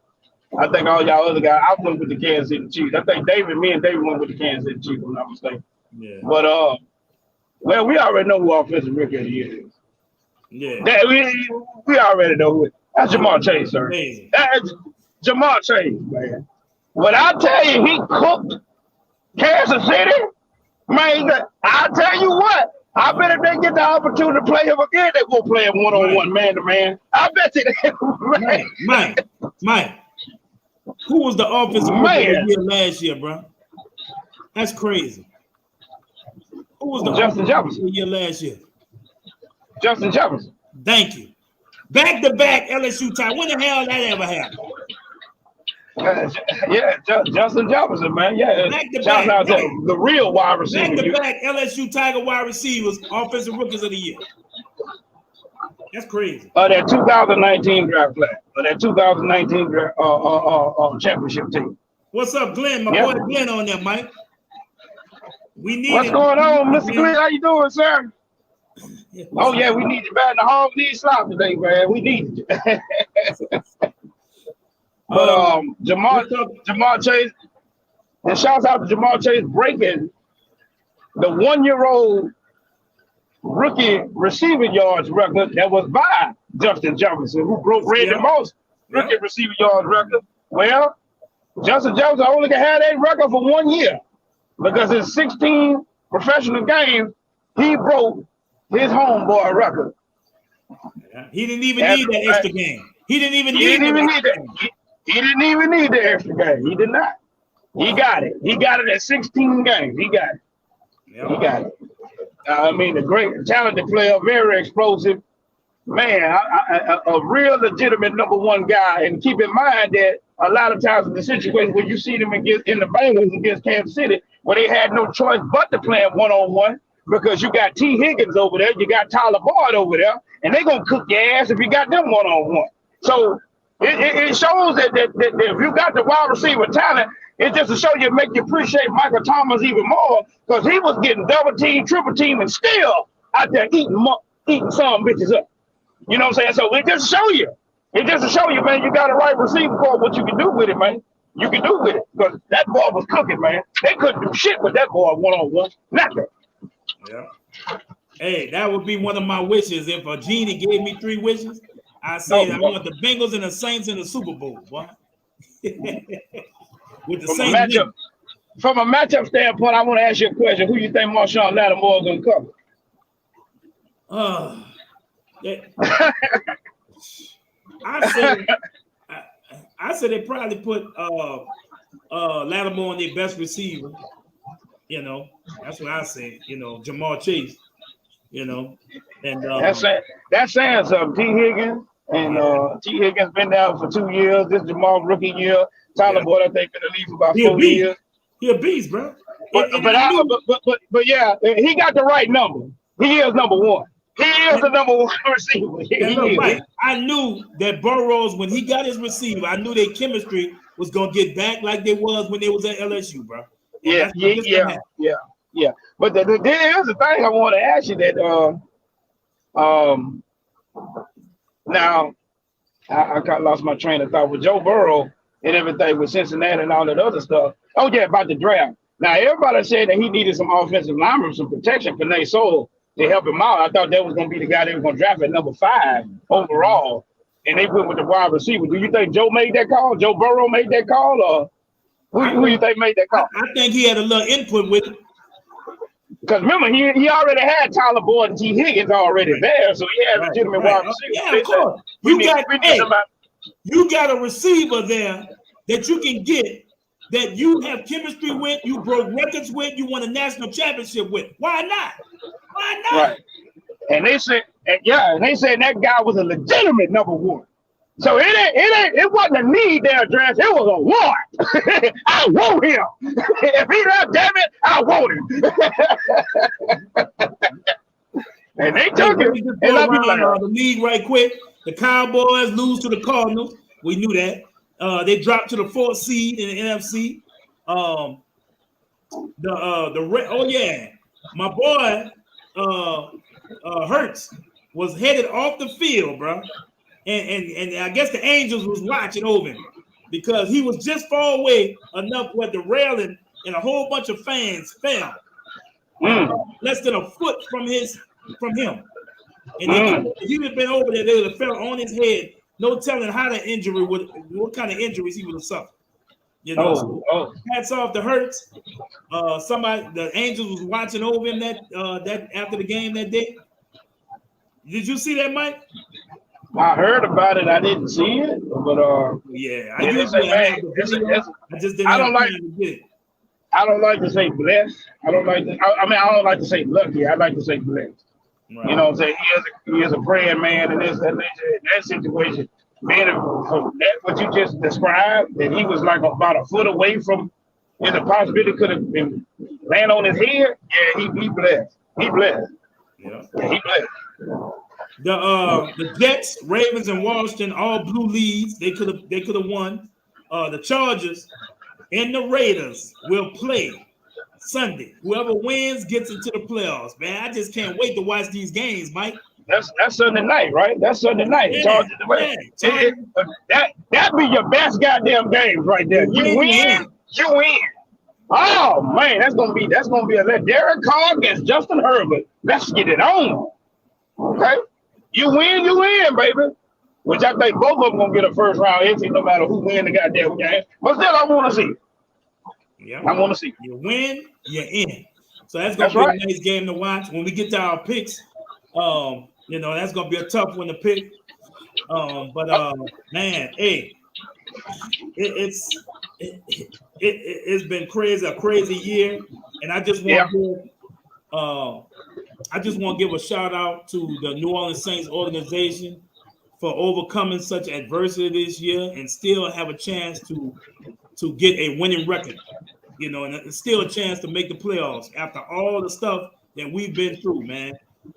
I think all y'all other guys, I went with the Kansas City Chiefs. I think me and David went with the Kansas City Chiefs, if I'm not mistaken. Yeah. But well, we already know who offensive rookie of the year is. Yeah. We already know who it is. That's Jamar Chase, sir. That's Jamar Chase, man. When I tell you he cooked Kansas City, man, I tell you what. I bet if they get the opportunity to play him again, they will play him one-on-one, man-to-man. I bet you they Mike, who was the offensive rookie of the year last year, bro? That's crazy. Who was the Justin Jefferson year last year? Justin Jefferson. Thank you. Back-to-back LSU time. When the hell that ever happened? Justin Jefferson, man. Yeah, shout out to the real wide receiver. Back-to-back LSU Tiger wide receivers, offensive rookies of the year. That's crazy. That 2019 draft class, that 2019 championship team. What's up, Glenn? My boy Glenn on there, Mike. We need. What's going on, Mr. Glenn? How you doing, sir? Oh yeah, we need you back in the hall. We need slop today, man. We need you. But Jamar Chase, and shouts out to Jamar Chase breaking the 1-year-old rookie receiving yards record that was by Justin Jefferson, who broke Randy Moss rookie receiving yards record. Well, Justin Jefferson only had that record for 1 year because in 16 professional games, he broke his homeboy record. He didn't even need that extra game. He didn't even need that. He didn't even need the extra game. He did not. He got it. He got it at 16 games. He got it. Yep. He got it. I mean, a great, talented player, very explosive. Man, a real legitimate #1 guy. And keep in mind that a lot of times in the situation where you see them in the Bengals against Kansas City, where they had no choice but to play one-on-one because you got T. Higgins over there, you got Tyler Boyd over there, and they're going to cook your ass if you got them one-on-one. So it shows that if you got the wide receiver talent, it's just to show you, make you appreciate Michael Thomas even more because he was getting double team, triple team, and still out there eating some bitches up. You know what I'm saying? So it just show you. It just to show you, man, you got a right receiver for what you can do with it, man. You can do with it because that boy was cooking, man. They couldn't do shit with that boy one-on-one. Nothing. Yeah. Hey, that would be one of my wishes. If a genie gave me 3 wishes, I say I want the Bengals and the Saints in the Super Bowl, boy. With the same from a matchup standpoint, I want to ask you a question. Who you think Marshawn Lattimore is going to cover? I said they probably put Lattimore on their best receiver. You know, that's what I said. You know, Jamar Chase. You know, and that's saying something. T. Higgins And T. Higgins been down for 2 years. This Jamal rookie year. Tyler Boyd, I think, gonna leave for about 4 years. He a beast, bro. But yeah, he got the right number. He is number one. He is the number one receiver. Right. I knew that Burrows, when he got his receiver, I knew their chemistry was gonna get back like they was when they was at LSU, bro. And yeah. But there's the thing I want to ask you that now I kind of lost my train of thought with Joe Burrow and everything with Cincinnati and all that other stuff. Oh yeah, about the draft. Now everybody said that he needed some offensive linemen, some protection for Nate Soul to help him out. I thought that was going to be the guy they were going to draft at number 5 overall, and they went with the wide receiver. Do you think Joe made that call? Joe Burrow made that call, or who you think made that call? I think he had a little input with it. Because remember, he already had Tyler Boyd and T. Higgins already there, so he had legitimate wide receivers. Yeah, of course. You got a receiver there that you can get that you have chemistry with, you broke records with, you won a national championship with. Why not? Why not? Right. And they said that guy was a legitimate number 1. So it wasn't a need there, Dress. It was a want. I want him. If he left, damn it, I want him. And they took him. And the league right quick. The Cowboys lose to the Cardinals. We knew that. They dropped to the 4th seed in the NFC. My boy Hurts was headed off the field, bro. And I guess the Angels was watching over him because he was just far away enough where the railing and a whole bunch of fans fell less than a foot from him. And if he would have been over there, they would have fell on his head. No telling how the injury what kind of injuries he would have suffered. You know, hats off to Hurts. The Angels was watching over him that after the game that day. Did you see that, Mike? I heard about it. I didn't see it, but I don't like to say blessed. I don't like to say lucky. I like to say blessed. Right. You know what I'm saying? He is a praying man in that situation. Man, that what you just described, that he was like about a foot away from, and the possibility could have been land on his head. Yeah, he blessed. He blessed. Yeah, he blessed. The Jets, Ravens, and Washington all blue leads. They could have won. The Chargers and the Raiders will play Sunday. Whoever wins gets into the playoffs. Man, I just can't wait to watch these games, Mike. That's Sunday night, right? That's Sunday night. Yeah, That be your best goddamn games right there. You win. Oh man, that's gonna be a Derek Carr against Justin Herbert. Let's get it on. Okay. You win, baby. Which I think both of them gonna get a first round exit no matter who win the goddamn game. But still, I want to see it. Yeah, I want to see it. You win, you're in. So that's gonna be a nice game to watch. When we get to our picks, that's gonna be a tough one to pick. Man, hey, it's been a crazy year, and I just want to give a shout out to the New Orleans Saints organization for overcoming such adversity this year and still have a chance to get a winning record, and still a chance to make the playoffs after all the stuff that we've been through, man.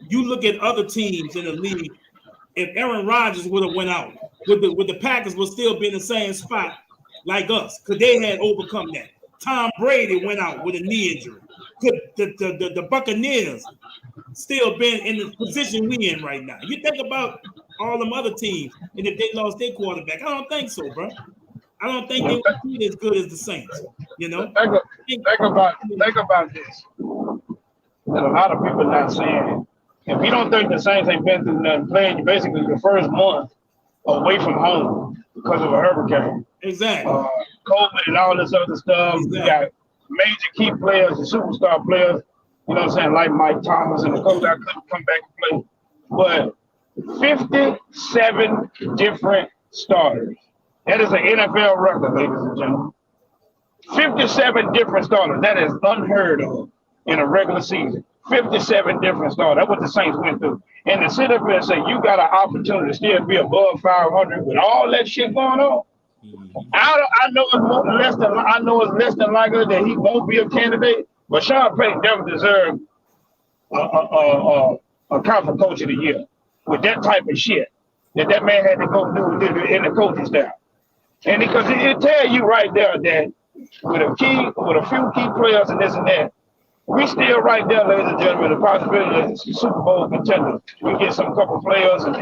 You look at other teams in the league. If Aaron Rodgers would have went out, with the Packers would still be in the same spot like us, because they had overcome that. Tom Brady went out with a knee injury. Could the Buccaneers still been in the position we in right now? You think about all them other teams, and if they lost their quarterback, I don't think so, bro. I don't think they would be as good as the Saints. Think about this. That a lot of people not saying it. If you don't think the Saints ain't been through nothing, playing basically your first month away from home because of a hurricane. Exactly. COVID and all this other stuff. Exactly. You got major key players, the superstar players, you know what I'm saying, like Mike Thomas and the coach that couldn't come back and play. But 57 different starters. That is an NFL record, ladies and gentlemen. 57 different starters. That is unheard of in a regular season. 57 different starters. That's what the Saints went through. And to sit up and say you got an opportunity to still be above 500 with all that shit going on, I know it's less than likely that he won't be a candidate. But Sean Payton never deserved a conference coach of the year with that type of shit that man had to go do in the coaching staff. And because it tell you right there that with a few key players and this and that, we still right there, ladies and gentlemen, the possibility that it's a Super Bowl contender. We get some couple players and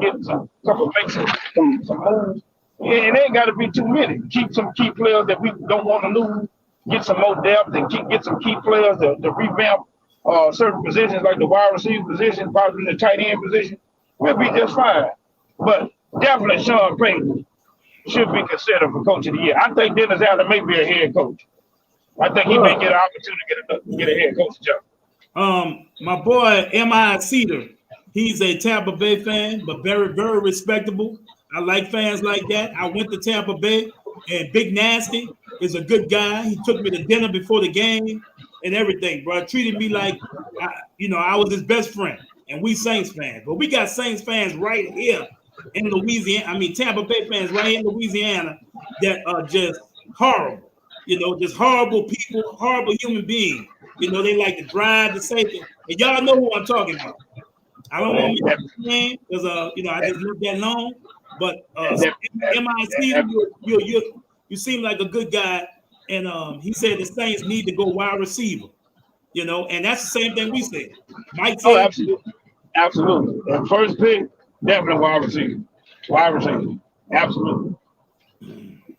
get some couple makes some moves. And it ain't got to be too many. Keep some key players that we don't want to lose. Get some more depth and get some key players to revamp certain positions like the wide receiver position, probably the tight end position. We'll be just fine. But definitely Sean Payton should be considered for coach of the year. I think Dennis Allen may be a head coach. I think he may get an opportunity to get a head coach job. My boy M.I. Cedar, he's a Tampa Bay fan, but very, very respectable. I like fans like that. I went to Tampa Bay, and Big Nasty is a good guy. He took me to dinner before the game and everything, bro. Treated me like, I was his best friend, and we Saints fans. But we got Saints fans right here in Louisiana. I mean, Tampa Bay fans right here in Louisiana that are just horrible. Just horrible people, horrible human beings. They like to drive to safety. And y'all know who I'm talking about. I don't want to mention his name because, I just lived that long. But MIC, you seem like a good guy. And he said the Saints need to go wide receiver. And that's the same thing we said. Mike said, absolutely. Absolutely. And first pick, definitely wide receiver. Wide receiver. Absolutely.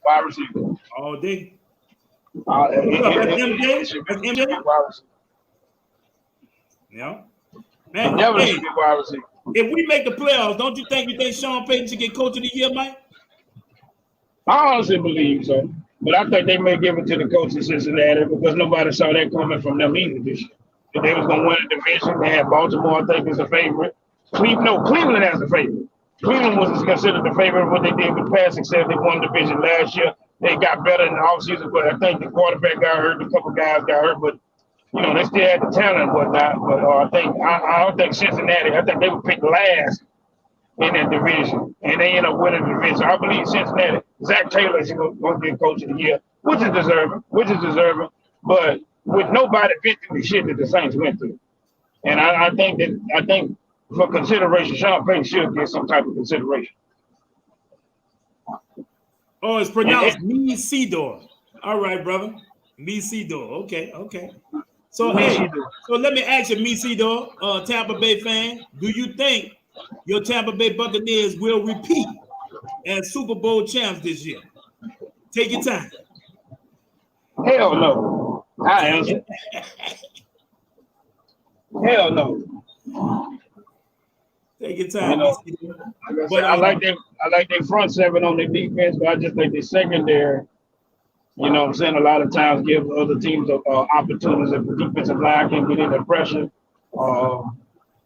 Wide receiver. All day. That's MJ. Yeah. Man, definitely wide receiver. If we make the playoffs, don't you think Sean Payton should get coach of the year, Mike? I honestly believe so. But I think they may give it to the coach in Cincinnati because nobody saw that coming from them either this year. If they was going to win a division, they had Baltimore, I think, as a favorite. Cleveland as a favorite. Cleveland was considered the favorite of what they did with pass, except they won the division last year. They got better in the offseason, but I think the quarterback got hurt, a couple guys got hurt, but they still had the talent and whatnot. But I don't think Cincinnati, I think they would pick last in that division, and they end up winning the division. So I believe Cincinnati, Zach Taylor is going to be coach of the year, which is deserving, but with nobody been through the shit that the Saints went through. And I think for consideration, Sean Payton should get some type of consideration. Oh, it's pronounced Me Sidor. All right, brother. Me Sidor. Okay. So let me ask you, Me Sidor, Tampa Bay fan, do you think your Tampa Bay Buccaneers will repeat as Super Bowl champs this year? Take your time. Hell no. I answer. Hell no. Take your time. I like their front seven on their defense, but I just think their secondary, a lot of times give other teams opportunities if the defensive line can get into pressure. So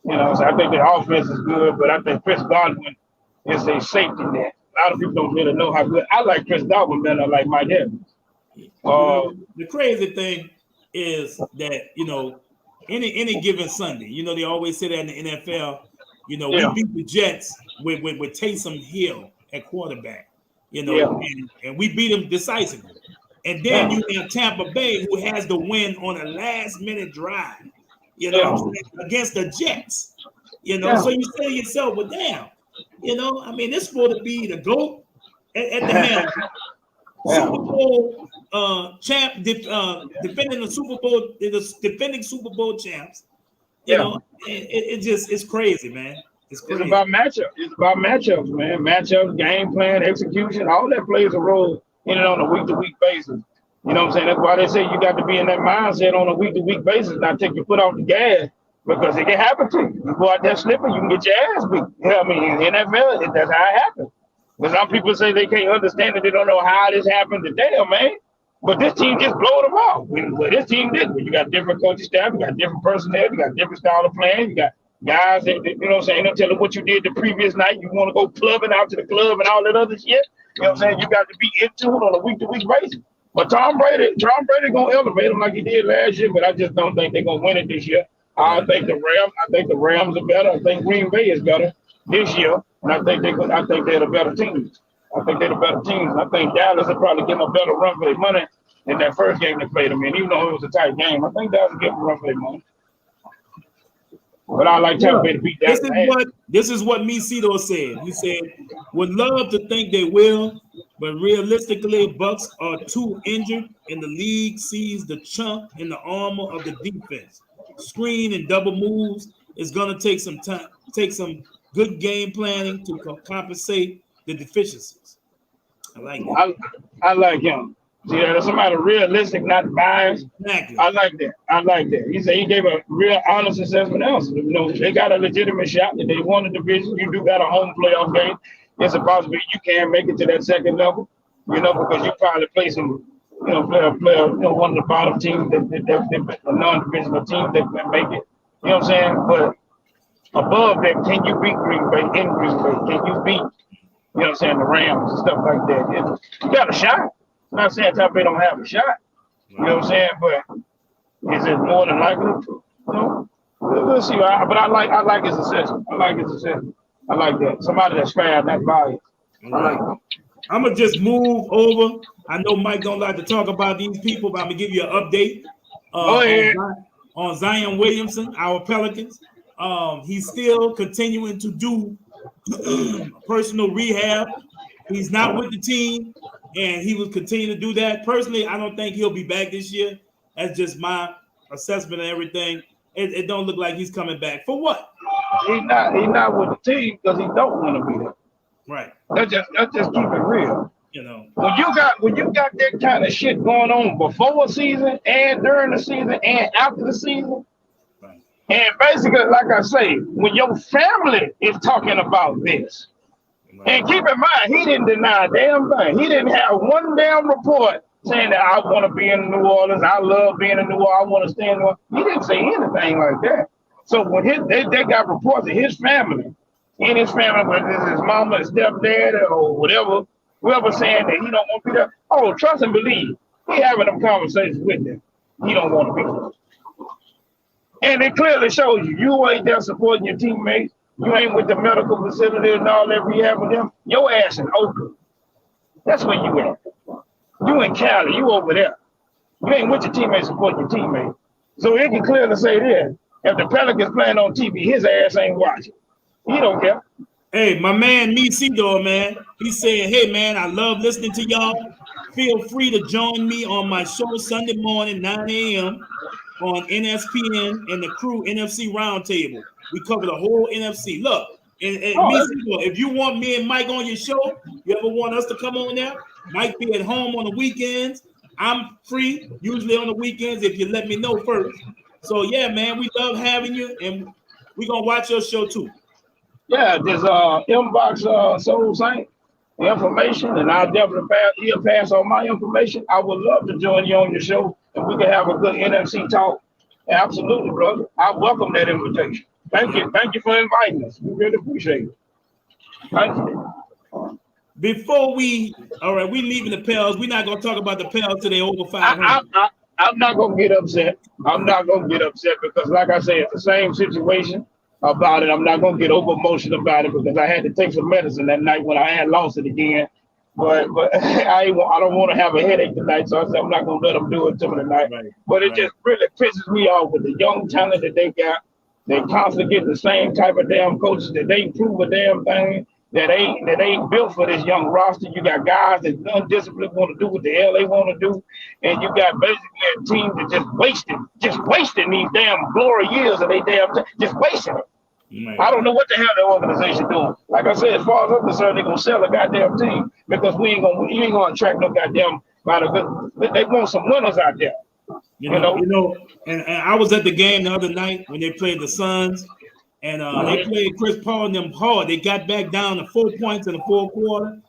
I think their offense is good, but I think Chris Godwin is a safety net. A lot of people don't really know how good. I like Chris Godwin better than I like Mike Evans. The crazy thing is that, any given Sunday, they always say that in the NFL, we beat the Jets with Taysom Hill at quarterback, and we beat them decisively. And then you have Tampa Bay, who has the win on a last-minute drive, against the Jets. So you say to yourself, well, damn, this is supposed to be the GOAT at the hand. Super Bowl champ, defending the Super Bowl, the defending Super Bowl champs. It's crazy, man. It's crazy. It's about matchups. It's about matchups, man. Matchups, game plan, execution, all that plays a role in it on a week-to-week basis. You know what I'm saying? That's why they say you got to be in that mindset on a week-to-week basis, not take your foot off the gas, because it can happen to you. You go out there slipping, you can get your ass beat. In NFL, that's how it happens. Because some people say they can't understand it, they don't know how this happened today, man. But this team just blew them off. Well, this team did. You got different coaching staff, you got different personnel, you got different style of playing, you got guys that, they'll tell them what you did the previous night. You want to go clubbing out to the club and all that other shit. You know what I'm saying? You got to be into it on a week-to-week basis. But Tom Brady gonna elevate him like he did last year, but I just don't think they're gonna win it this year. I think the Rams are better. I think Green Bay is better this year, and I think they're the better teams. I think they're the better teams. I think Dallas will probably give them a better run for their money in that first game they played them in, even though it was a tight game. I think Dallas will give them a run for their money. But I like Tampa Bay to beat Dallas. This is what Misido said. He said, would love to think they will, but realistically, Bucks are too injured, and the league sees the chunk in the armor of the defense. Screen and double moves is going to take some time, take some good game planning to compensate the deficiencies. I like that. I like him. See, there's somebody realistic, not biased. Exactly. I like that. He said he gave a real honest assessment answer. You know, they got a legitimate shot that they won the division. You do got a home playoff game. It's a possibility you can make it to that second level, you know, because you probably play some, you know, player, one of the bottom teams, that non-divisional teams that can make it. You know what I'm saying? But above that, can you beat Green Bay in Green Bay? Can you beat, you know what I'm saying, the Rams and stuff like that? You got a shot. I'm not saying Tampa Bay don't have a shot. You know what I'm saying? But is it more than likely? You know, we'll see. But I like his assessment. I like that. Somebody that's fair, not biased. I like that. I'm gonna just move over. I know Mike don't like to talk about these people, but I'm gonna give you an update on Zion Williamson, our Pelicans. He's still continuing to do personal rehab. He's not with the team, and he will continue to do that. Personally, I don't think he'll be back this year. That's just my assessment of everything. It don't look like he's coming back. For what? He's not with the team because he don't want to be there. Right. Let's just keep it real. You know, when you got that kind of shit going on before a season and during the season and after the season, right. And basically, like I say, when your family is talking about this, right. And keep in mind, he didn't deny a damn thing. He didn't have one damn report saying that I want to be in New Orleans, I love being in New Orleans, I want to stay in New Orleans. He didn't say anything like that. So when they got reports of his family, whether it's his mama, his stepdad, or whatever, whoever saying that he don't want to be there, oh, trust and believe, he having them conversations with them. He don't want to be there. And it clearly shows you ain't there supporting your teammates. You ain't with the medical facility and all that rehab with them. Your ass in Oakland. That's where you at. You in Cali. You over there. You ain't with your teammates supporting your teammates. So it can clearly say this. If the Pelicans playing on TV, his ass ain't watching. He don't care. Hey, my man, Misido, man, he said, hey, man, I love listening to y'all. Feel free to join me on my show Sunday morning, 9 a.m. on NSPN and the Crew NFC Roundtable. We cover the whole NFC. Look, and Misido, if you want me and Mike on your show, you ever want us to come on there? Mike be at home on the weekends. I'm free, usually on the weekends, if you let me know first. So, yeah, man, we love having you, and we're going to watch your show, too. Yeah, there's inbox Soul Saint information, and I'll definitely he'll pass on my information. I would love to join you on your show, and we can have a good NFC talk. Absolutely, brother. I welcome that invitation. Thank you for inviting us. We really appreciate it. Thank you. Before we leaving the Pels. We're not going to talk about the Pels till they over 500. I'm not going to get upset. Because, like I said, it's the same situation about it. I'm not going to get over emotional about it because I had to take some medicine that night when I had lost it again. But I don't want to have a headache tonight, so I said I'm not going to let them do it to me tonight. Right. But it just really pisses me off with the young talent that they got. They constantly get the same type of damn coaches that they prove a damn thing. That ain't built for this young roster. You got guys that undisciplined want to do what the hell they want to do, and you got basically a team that just wasting these damn glory years of they just wasting it. Man. I don't know what the hell the organization doing. Like I said, as far as I'm concerned, they're gonna sell a goddamn team because you ain't gonna attract no goddamn lot of good. They want some winners out there. You know. And I was at the game the other night when they played the Suns. And they played Chris Paul and them hard. They got back down to 4 points in the fourth quarter.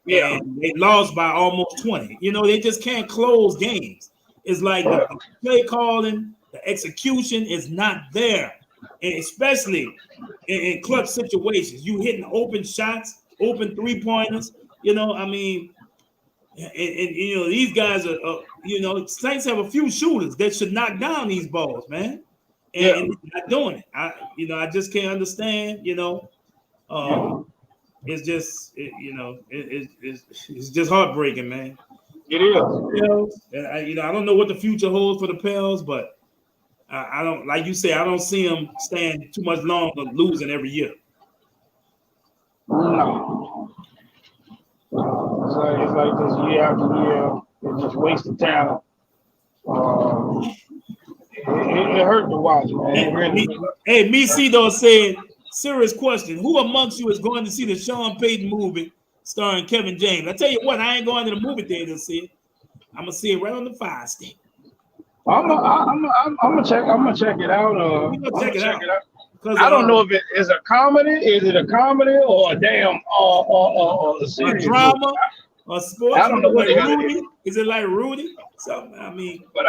Yeah. And they lost by almost 20. You know, they just can't close games. It's like the play calling, the execution is not there. And especially in clutch situations. You hitting open shots, open three-pointers. You know, I mean, and you know, these guys are, Saints have a few shooters that should knock down these balls, man. and not doing it. I just can't understand. It's just it's just heartbreaking, man. It is. And I don't know what the future holds for the Pels, but I don't, like you say, I don't see them staying too much longer, losing every year. No. It's like this year after year. It's just wasted talent. It hurt to watch, man. Hey, Misido said, serious question. Who amongst you is going to see the Sean Payton movie starring Kevin James? I tell you what, I ain't going to the movie theater to see it. I'm gonna see it right on the Fire Stick. I'm gonna check it out. Check it out. I don't know if it is a comedy. Is it a comedy or a damn or a drama or sports? I don't know what like Rudy. Is it like Rudy? Something. I mean, but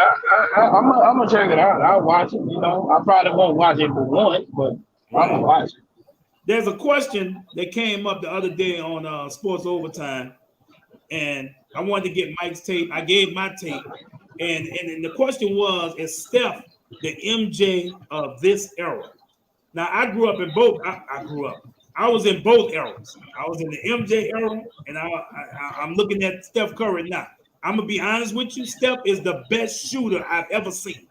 I'm gonna check it out. I'll watch it. I probably won't watch it for once, but I'm gonna watch it. There's a question that came up the other day on Sports Overtime, and I wanted to get Mike's take. I gave my take, and the question was: is Steph the MJ of this era? Now, I grew up in both. I grew up. I was in both eras. I was in the MJ era, and I'm looking at Steph Curry now. I'm gonna be honest with you. Steph is the best shooter I've ever seen.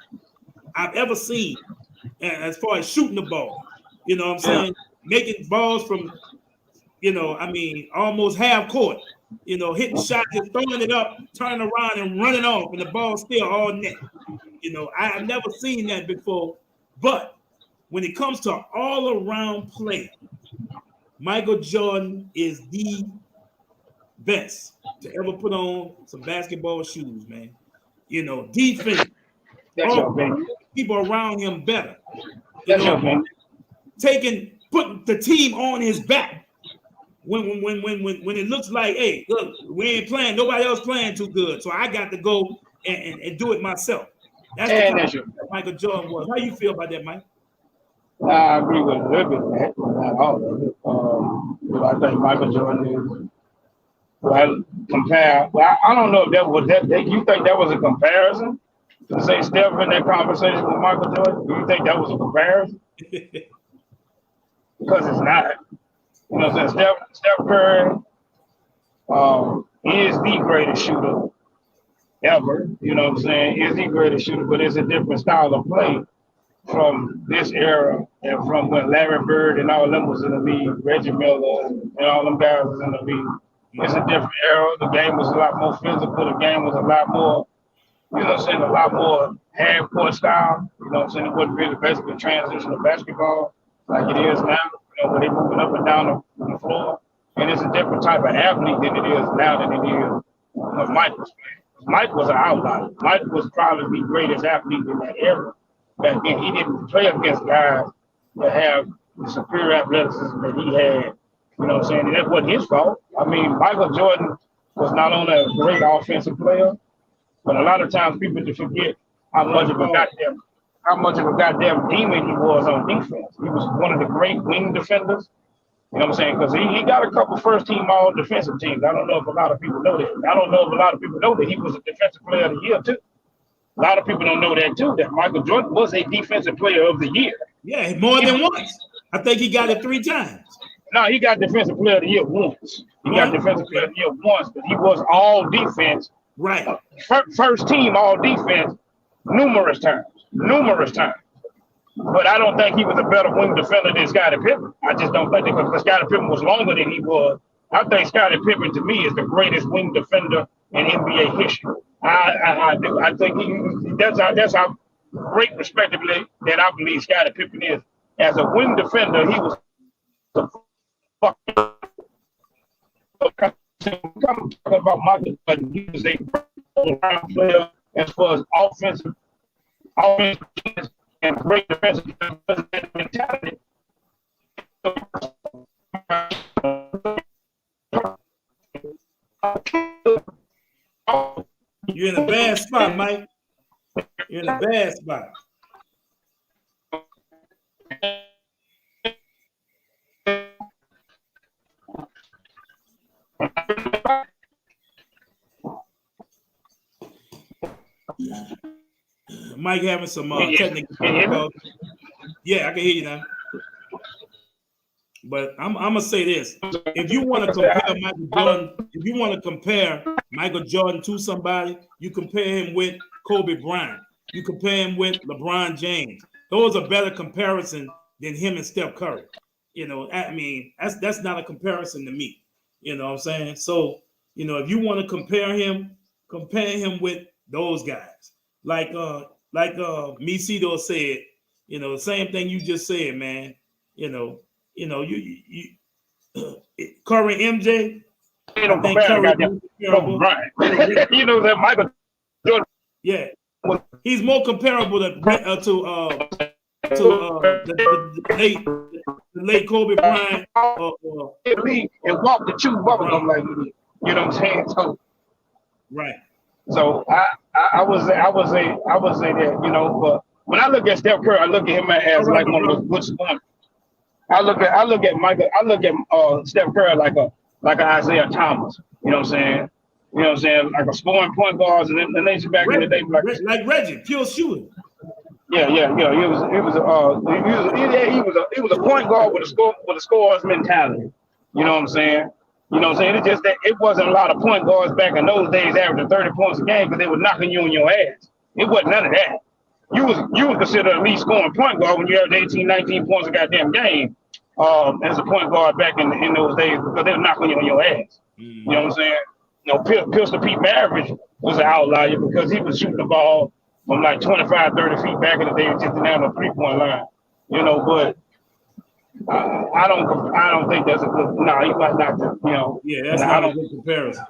And as far as shooting the ball, you know what I'm saying? Making balls from, almost half court. Hitting shots and throwing it up, turning around and running off, and the ball's still all net. I've never seen that before. But when it comes to all-around play, Michael Jordan is the best to ever put on some basketball shoes, man. Defense. That's your opinion. People around him better. That's your opinion. Putting the team on his back. When it looks like, hey, look, we ain't playing, nobody else playing too good, so I got to go and do it myself. That's what Michael Jordan was. How you feel about that, Mike? I agree with a little bit of that, but not all of it. I think Michael Jordan is compare. Well, I don't know if that was that. You think that was a comparison to say Steph in that conversation with Michael Jordan? Do you think that was a comparison? Because it's not. You know what I'm saying? Steph Curry is the greatest shooter ever. You know what I'm saying? Is the greatest shooter, but it's a different style of play from this era and from when Larry Bird and all them was in the league, Reggie Miller and all them guys was in the league. It's a different era. The game was a lot more physical. The game was a lot more, a lot more half-court style. You know what I'm saying? It wasn't really basically transition to basketball like it is now. When they're moving up and down the floor. And it's a different type of athlete than it is now than it is when Mike was playing. Mike was an outlier. Mike was probably the greatest athlete in that era. Back then, he didn't play against guys that have the superior athleticism that he had. You know what I'm saying? And that wasn't his fault. I mean, Michael Jordan was not only a great offensive player, but a lot of times people forget how much of a goddamn demon he was on defense. He was one of the great wing defenders. You know what I'm saying? Because he got a couple first-team all defensive teams. I don't know if a lot of people know that. I don't know if a lot of people know that he was a defensive player of the year, too. A lot of people don't know that, too, that Michael Jordan was a defensive player of the year. Yeah, more than once. I think he got it 3 times. No, he got defensive player of the year once. He got defensive player of the year once, but he was all defense. Right. First team all defense numerous times. But I don't think he was a better wing defender than Scottie Pippen. I just don't think that because Scottie Pippen was longer than he was. I think Scottie Pippen, to me, is the greatest wing defender in NBA history. I do. I think that's how great, respectively, that I believe Scottie Pippen is. As a wing defender, he was the fucking talking about Michael Jordan. He was a all-around player as far as offensive and great defensive mentality. You're in a bad spot, Mike. You're in a bad spot. Mike having some technical difficulties. Yeah, I can hear you now. But I'm gonna say this: if you want to compare Michael Jordan, if you want to compare Michael Jordan to somebody, you compare him with Kobe Bryant. You compare him with LeBron James. Those are better comparison than him and Steph Curry. You know, I mean, that's not a comparison to me. You know what I'm saying? So, you know, if you want to compare him with those guys. Like Misido said, you know, the same thing you just said, man. You Curry MJ. You know, you know that Michael Jordan. Yeah, he's more comparable to the late Kobe Bryant. And walk the chew bubblegum like he did. You know what I'm saying? So, right. So I would say that, you know, but when I look at Steph Curry, I look at him as like one of those good scorers. I look at Steph Curry like an Isaiah Thomas. You know what I'm saying? You know what I'm saying? Like a scoring point guards, and then the nation back in the day, like Reggie, pure shooter. Yeah. He was a point guard with a scorer's mentality. You know what I'm saying? You know what I'm saying? It's just that it wasn't a lot of point guards back in those days averaging 30 points a game because they were knocking you on your ass. It wasn't none of that. You was considered a lead scoring point guard when you averaged 18, 19 points a goddamn game as a point guard back in those days because they were knocking you on your ass. You know what I'm saying? You know, Pistol Pete Maravich was an outlier because he was shooting the ball from like 25, 30 feet back in the day and just down the 3-point line. You know, but I don't think that's a good. No, he might not. You know. Yeah, that's not a good comparison.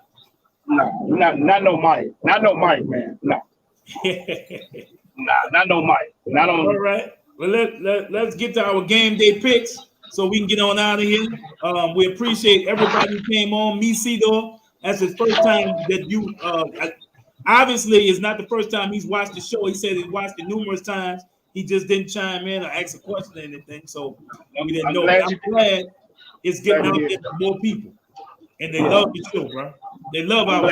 No, not no Mike, man. No. Not no Mike. Not on. All right. Well, let's get to our game day picks so we can get on out of here. We appreciate everybody who came on. Misido, that's his first time that you. Obviously, it's not the first time he's watched the show. He said he's watched it numerous times. He just didn't chime in or ask a question or anything, so we didn't know. I'm glad it's getting out there to more people, and they love the show, bro. They love our.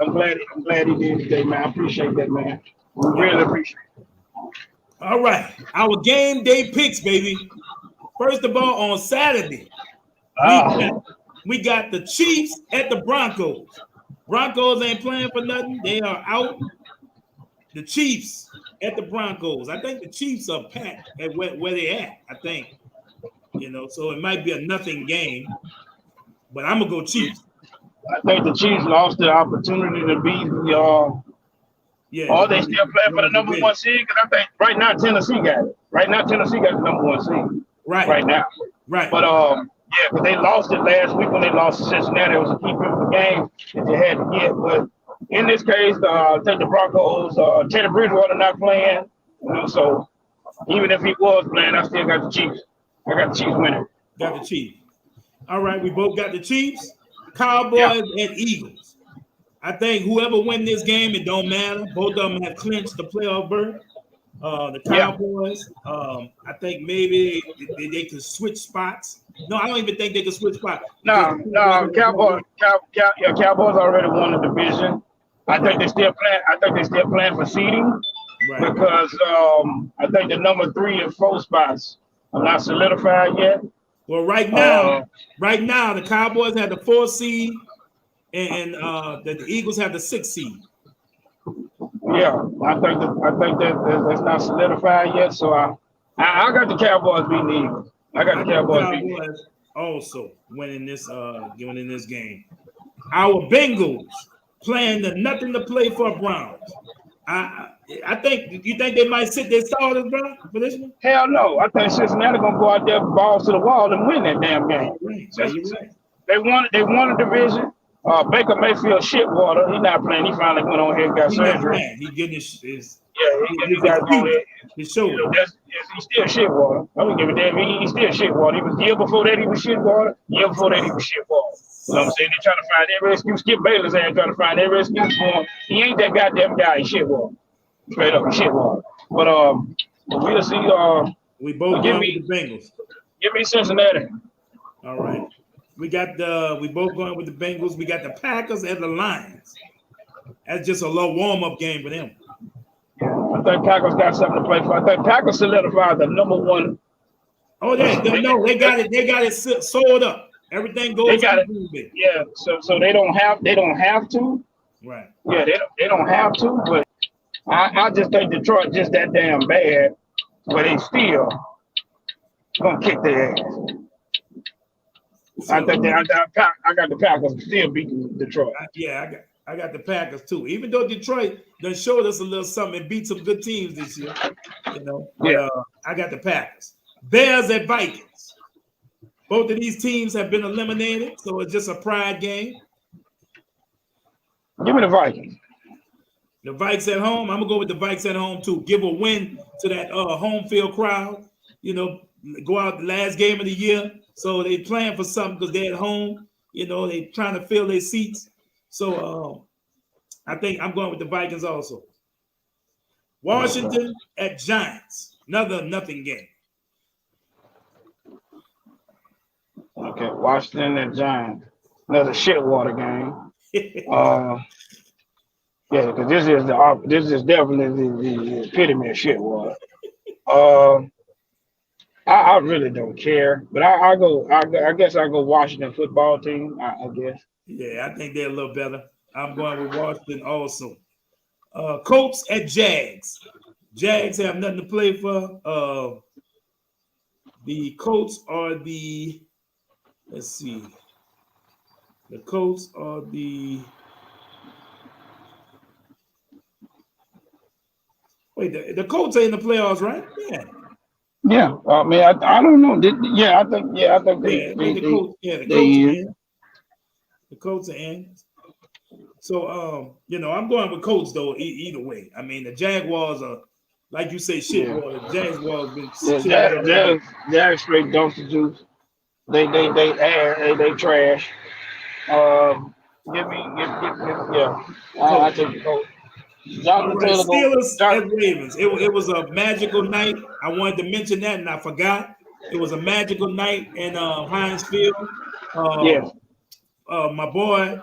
I'm glad he did today, man. I appreciate that, man. We really appreciate it. All right, our game day picks, baby. First of all, on Saturday, we got the Chiefs at the Broncos. Broncos ain't playing for nothing. They are out. The Chiefs at the Broncos. I think the Chiefs are packed at where they at, I think. You know, so it might be a nothing game. But I'm going to go Chiefs. I think the Chiefs lost their opportunity to beat the or they still playing for the number one seed because I think right now Tennessee got it. Right now Tennessee got the number one seed. Right now. Right. But yeah, but they lost it last week when they lost to Cincinnati. It was a key pivotal game that they had to get. But in this case, I think the Broncos, Teddy Bridgewater not playing. You know, so even if he was playing, I still got the Chiefs. I got the Chiefs winning. Got the Chiefs. All right, we both got the Chiefs, Cowboys, and Eagles. I think whoever win this game, it don't matter. Both of them have clinched the playoff berth. The Cowboys, I think maybe they could switch spots. No, I don't even think they could switch spots. No, Cowboys already won the division. I think they still playing. I think they still playing for seeding because I think the number 3 and 4 spots are not solidified yet. Well, right now, the Cowboys have the 4th seed, and the Eagles have the 6th seed. Yeah, I think that's not solidified yet. So I got the Cowboys beating the Eagles. I got the Cowboys beating also winning this game. Our Bengals playing the nothing to play for Browns. I think you think they might sit their starters, bro, for this one? Hell no. I think Cincinnati gonna go out there, balls to the wall, and win that damn game. Right. They won a division. Baker Mayfield shit water. He not playing. He finally went on here and got surgery. He getting his he got his shoulder. You know, he's still shit water. I don't give a damn. He's still shit water. He was the year before that he was shit water. The year before that he was shit water. You know what I'm saying? They trying to find every excuse. Skip Bayless ain't trying to find every excuse for him. He ain't that goddamn guy. He's shit water. Straight up, shit water. But we'll see. We both going with the Bengals. Give me Cincinnati. All right. We both going with the Bengals. We got the Packers and the Lions. That's just a low warm-up game for them. I think Packers got something to play for. I think Packers solidified the number one. Oh, they got it. They got it sold up. Everything goes. They got it. Yeah. So they don't have to. Right. Yeah, they don't have to. But I just think Detroit just that damn bad, but they still gonna kick their ass. So, I think I got the Packers still beating Detroit. I got the Packers too. Even though Detroit done showed us a little something and beat some good teams this year, you know. But, I got the Packers. Bears at Vikings. Both of these teams have been eliminated, so it's just a pride game. Give me the Vikings. The Vikes at home. I'm gonna go with the Vikes at home too. Give a win to that home field crowd. You know, go out the last game of the year. So they playing for something because they're at home. You know, they trying to fill their seats. So I think I'm going with the Vikings also. Washington at Giants. Another nothing game. Okay, Washington and Giants. Another shitwater game. Yeah, because this is definitely the epitome of shitwater. I really don't care, but I guess I go Washington football team. I guess. Yeah, I think they're a little better. I'm going with Washington also. Colts at Jags. Jags have nothing to play for. The Colts are the. Let's see. The Colts are the. Wait, the Colts are in the playoffs, right? Yeah. Yeah, I mean, I don't know. I think the Colts are in. The Colts are in. So, you know, I'm going with Colts though. Either way, I mean, the Jaguars are, like you say, shit. Yeah. The Jaguars been Jags straight dumpster juice. They trash. I take the Colts. Right, Steelers and Ravens. It was a magical night. I wanted to mention that, and I forgot. It was a magical night in Heinz Field. My boy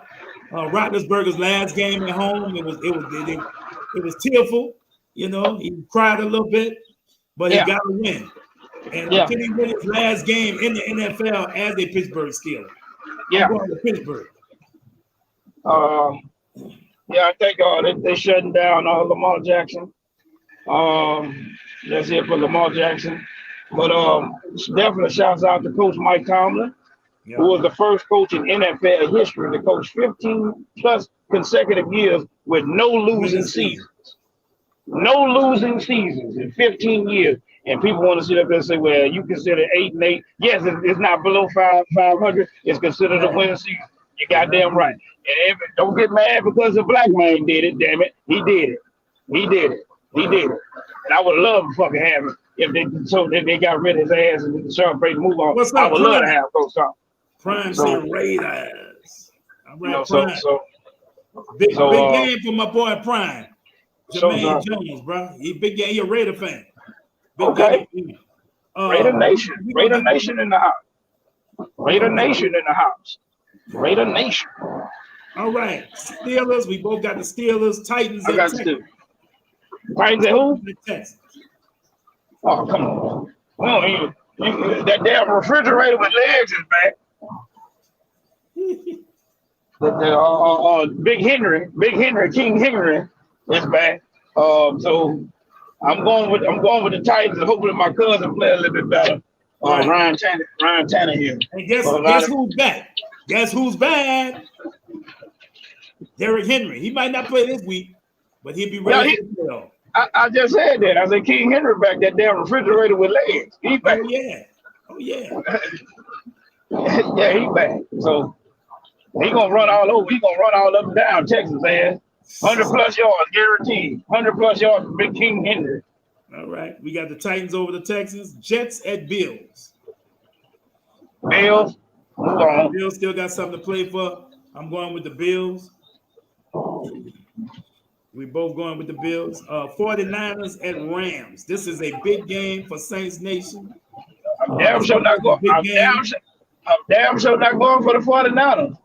Roethlisberger's last game at home. It was tearful. You know, he cried a little bit, but he got a win. And can he win his last game in the NFL as a Pittsburgh Steeler? I'm going to Pittsburgh. Yeah, I think they shutting down Lamar Jackson. That's it for Lamar Jackson. But definitely shouts out to Coach Mike Tomlin, who was the first coach in NFL history to coach 15 plus consecutive years with no losing seasons. No losing seasons in 15 years. And people want to sit up there and say, well, you consider 8-8. Yes, it's not below 500. It's considered a winning season. You goddamn right. And don't get mad because a black man did it, damn it. He did it. And I would love to fucking have him if they got rid of his ass and Sean Brady move on. I would love to have those songs. Prime said Raiders. All right, Prime. Big game for my boy Prime. Jermaine Jones, bro. He big game. He a Raider fan. Okay. Raider Nation. Raider Nation in the house. Raider Nation in the house. Raider Nation. All right. Steelers. We both got the Steelers. Titans. I got Steelers. Titans at who? Texans. Oh, come on. Well, that damn refrigerator with legs is back. Big Henry, King Henry is back. So I'm going with the Titans and hopefully my cousin play a little bit better. Ryan Tannehill. And guess who's back? Guess who's back? Derrick Henry. He might not play this week, but he'll be ready to go. I just said that. I said King Henry back, that damn refrigerator with legs. He back. Oh yeah. Yeah, he back. So he gonna run all over. He gonna run all up and down Texas, man. 100 plus yards, guaranteed. 100 plus yards for Big King Henry. All right. We got the Titans over the Texans. Jets at Bills. Bills. Move on. Bills still got something to play for. I'm going with the Bills. We both going with the Bills. 49ers at Rams. This is a big game for Saints Nation. I'm damn sure not going. I'm damn sure not going for the 49ers.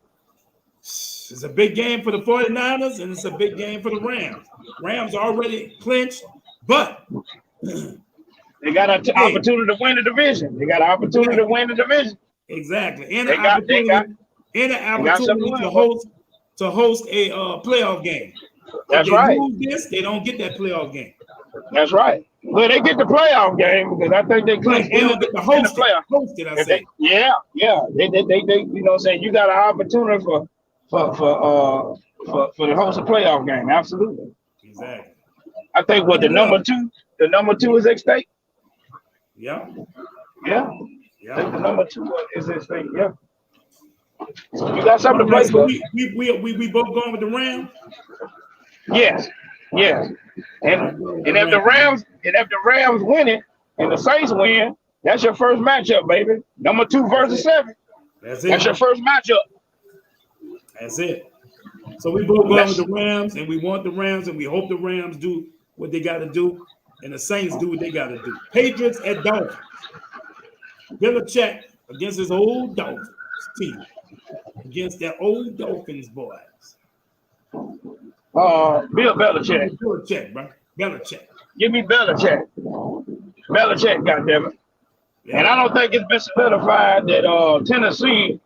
It's a big game for the 49ers, and it's a big game for the Rams. Rams already clinched. But they got an opportunity to win the division. They got an opportunity to win the division. Exactly. And an opportunity to host a playoff game. That's if they right. lose this, they don't get that playoff game. That's right. Well, they get the playoff game because I think they clinched in the playoff. Hosted, I say. Yeah. They you know what I'm saying, you got an opportunity for the host a playoff game. Absolutely. Exactly. I think the number two is at stake. Yeah. I think the number 2 is at stake. Yeah. So you got something to play for. We both going with the Rams. Yes. And if the Rams win it and the Saints win, that's your first matchup, baby. Number 2 versus 7. That's it. That's your first matchup. That's it. So we both going with the Rams, and we want the Rams, and we hope the Rams do what they got to do, and the Saints do what they got to do. Patriots at Dolphins. Belichick against his old Dolphins team. Against their old Dolphins boys. Bill Belichick. Belichick, bro. Belichick. Give me Belichick. Belichick, goddammit. Yeah. And I don't think it's been solidified that Tennessee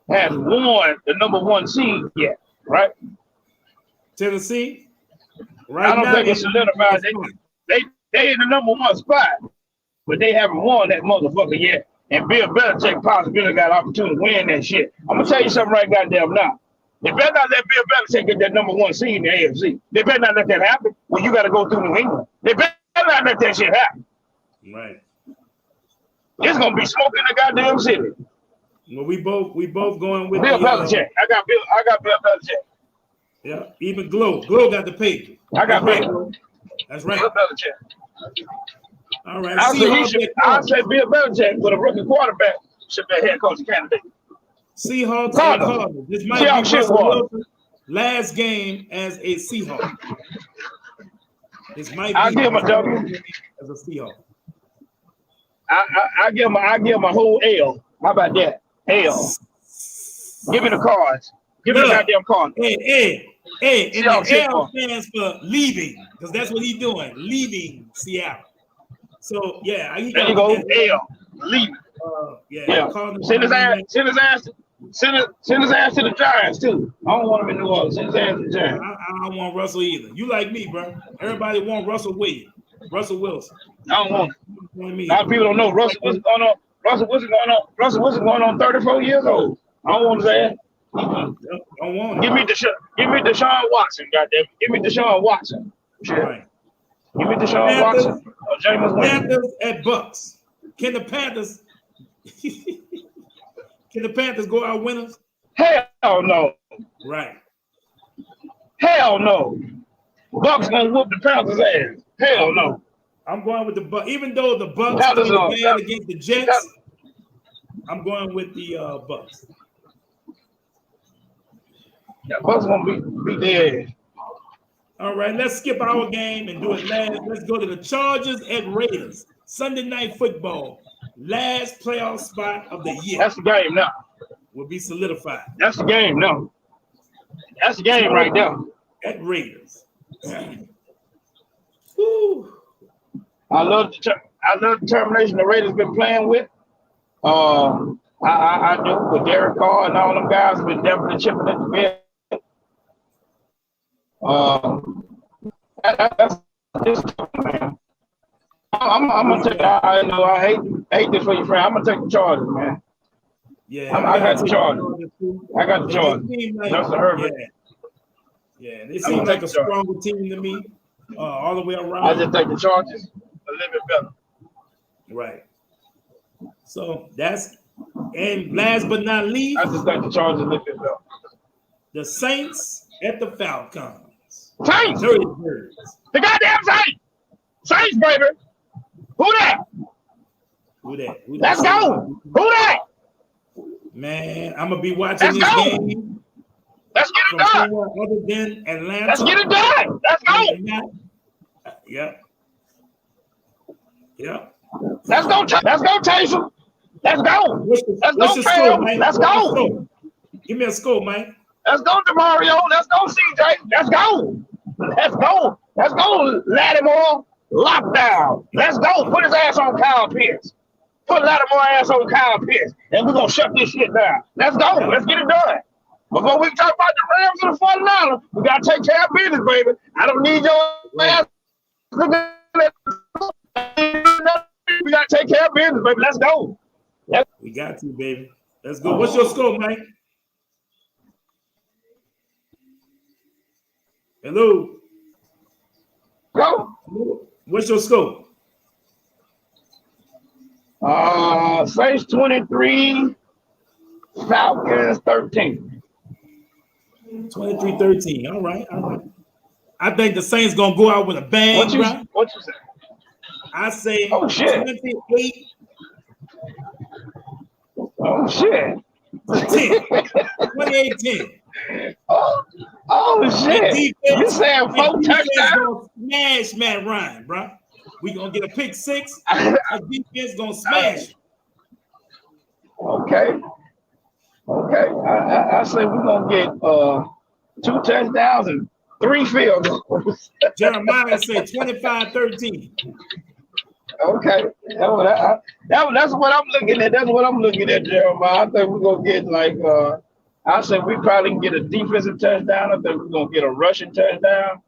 has won the number 1 seed yet, right? Tennessee? Right. I don't think it's solidified. They in the number 1 spot, but they haven't won that motherfucker yet. And Bill Belichick possibly got an opportunity to win that shit. I'm gonna tell you something right goddamn now. They better not let Bill Belichick get that number 1 seed in the AFC. They better not let that happen when you got to go through New England. They better not let that shit happen. Right. It's gonna be smoke in the goddamn city. Well, we both going with Bill Belichick. I got Bill Belichick. Yeah, even Glow got the Patriots. I got Bill. That's right. Bill Belichick. All right. I'll say Bill Belichick with a rookie quarterback should be a head coaching candidate. Seahawks and Cardinals. This might be Russell Wilson's last game as a Seahawk. This might be. I'll give him a W as a Seahawk. I give him a whole L. How about that? L. Give me the cards. Give me the goddamn cards. Hey, and the L stands for leaving, because that's what he's doing, leaving Seattle. So yeah, there you go. L. Leaving. Yeah. Send his ass to the Giants too. I don't want him in New Orleans. Send his ass to the Giants. I don't want Russell either. You like me, bro. Everybody want Russell Wilson. I don't want him. A lot of people don't know Russell Wilson going on. Russell Wilson going on 34 years old. I don't want his ass. I don't want him. Give me Deshaun Watson, goddamn. Give me Deshaun Watson. Sure. Right. Give me Deshaun Watson or Jameis Winston. Panthers at Bucks. Can the Panthers go out winners? Hell no. Right. Hell no. Bucks gonna whoop the Panthers' ass. Hell no. I'm going with the Bucks. Even though the Bucks played bad against the Jets, I'm going with the Bucks. Yeah, Bucks gonna beat their ass. All right, let's skip our game and do it last. Let's go to the Chargers at Raiders. Sunday night football. Last playoff spot of the year. That's the game now. Will be solidified. That's the game now. That's the game right there. At Raiders. Woo. I love the determination the Raiders been playing with. I do with Derek Carr and all them guys have been definitely chipping at the bed. That's man. I'm gonna take. I know I hate this for your friend. I'm gonna take the Chargers, man. Yeah, I got the Chargers. I got the Chargers. That's the Herbert. Yeah, they seem like a stronger team to me, all the way around. I just take the Chargers a little bit better. Right. So that's, and last but not least, I just think the Chargers a little bit better. The Saints at the Falcons. Saints! The goddamn Saints! Saints, baby! Who that? Let's go! Who that? Man, I'm gonna be watching this game. Let's get it done. Other than Atlanta. Let's get it done. Let's go. Yep. Let's go, Taysom. Let's go. Let's go, Cam. Let's go. Give me a score, man. Let's go, DeMario. Let's go, CJ. Let's go. Let's go. Let's go, Lattimore. Lockdown. Let's go. Put his ass on Kyle Pitts. Put Lattimore ass on Kyle Pitts. And we're going to shut this shit down. Let's go. Let's get it done. Before we talk about the Rams and the 49ers, we got to take care of business, baby. I don't need your ass. We got to take care of business, baby. Let's go. We got to, baby. Let's go. What's your score, Mike? Hello. Go. What's your score? Saints 23, Falcons 13. 23-13. All right. I think the Saints gonna go out with a bang. What you say? I say 28. Oh shit. 10. 28-10. Oh shit. You saying 4 touchdowns? Smash Matt Ryan, bro. We gonna get a pick 6. Our defense gonna smash. Okay. I say we're gonna get 2 touchdowns and 3 field goals. Jeremiah said 25-13. Okay. That's what I'm looking at. That's what I'm looking at, Jeremiah. I think we're gonna get like I said we probably can get a defensive touchdown. I think we're gonna get a rushing touchdown.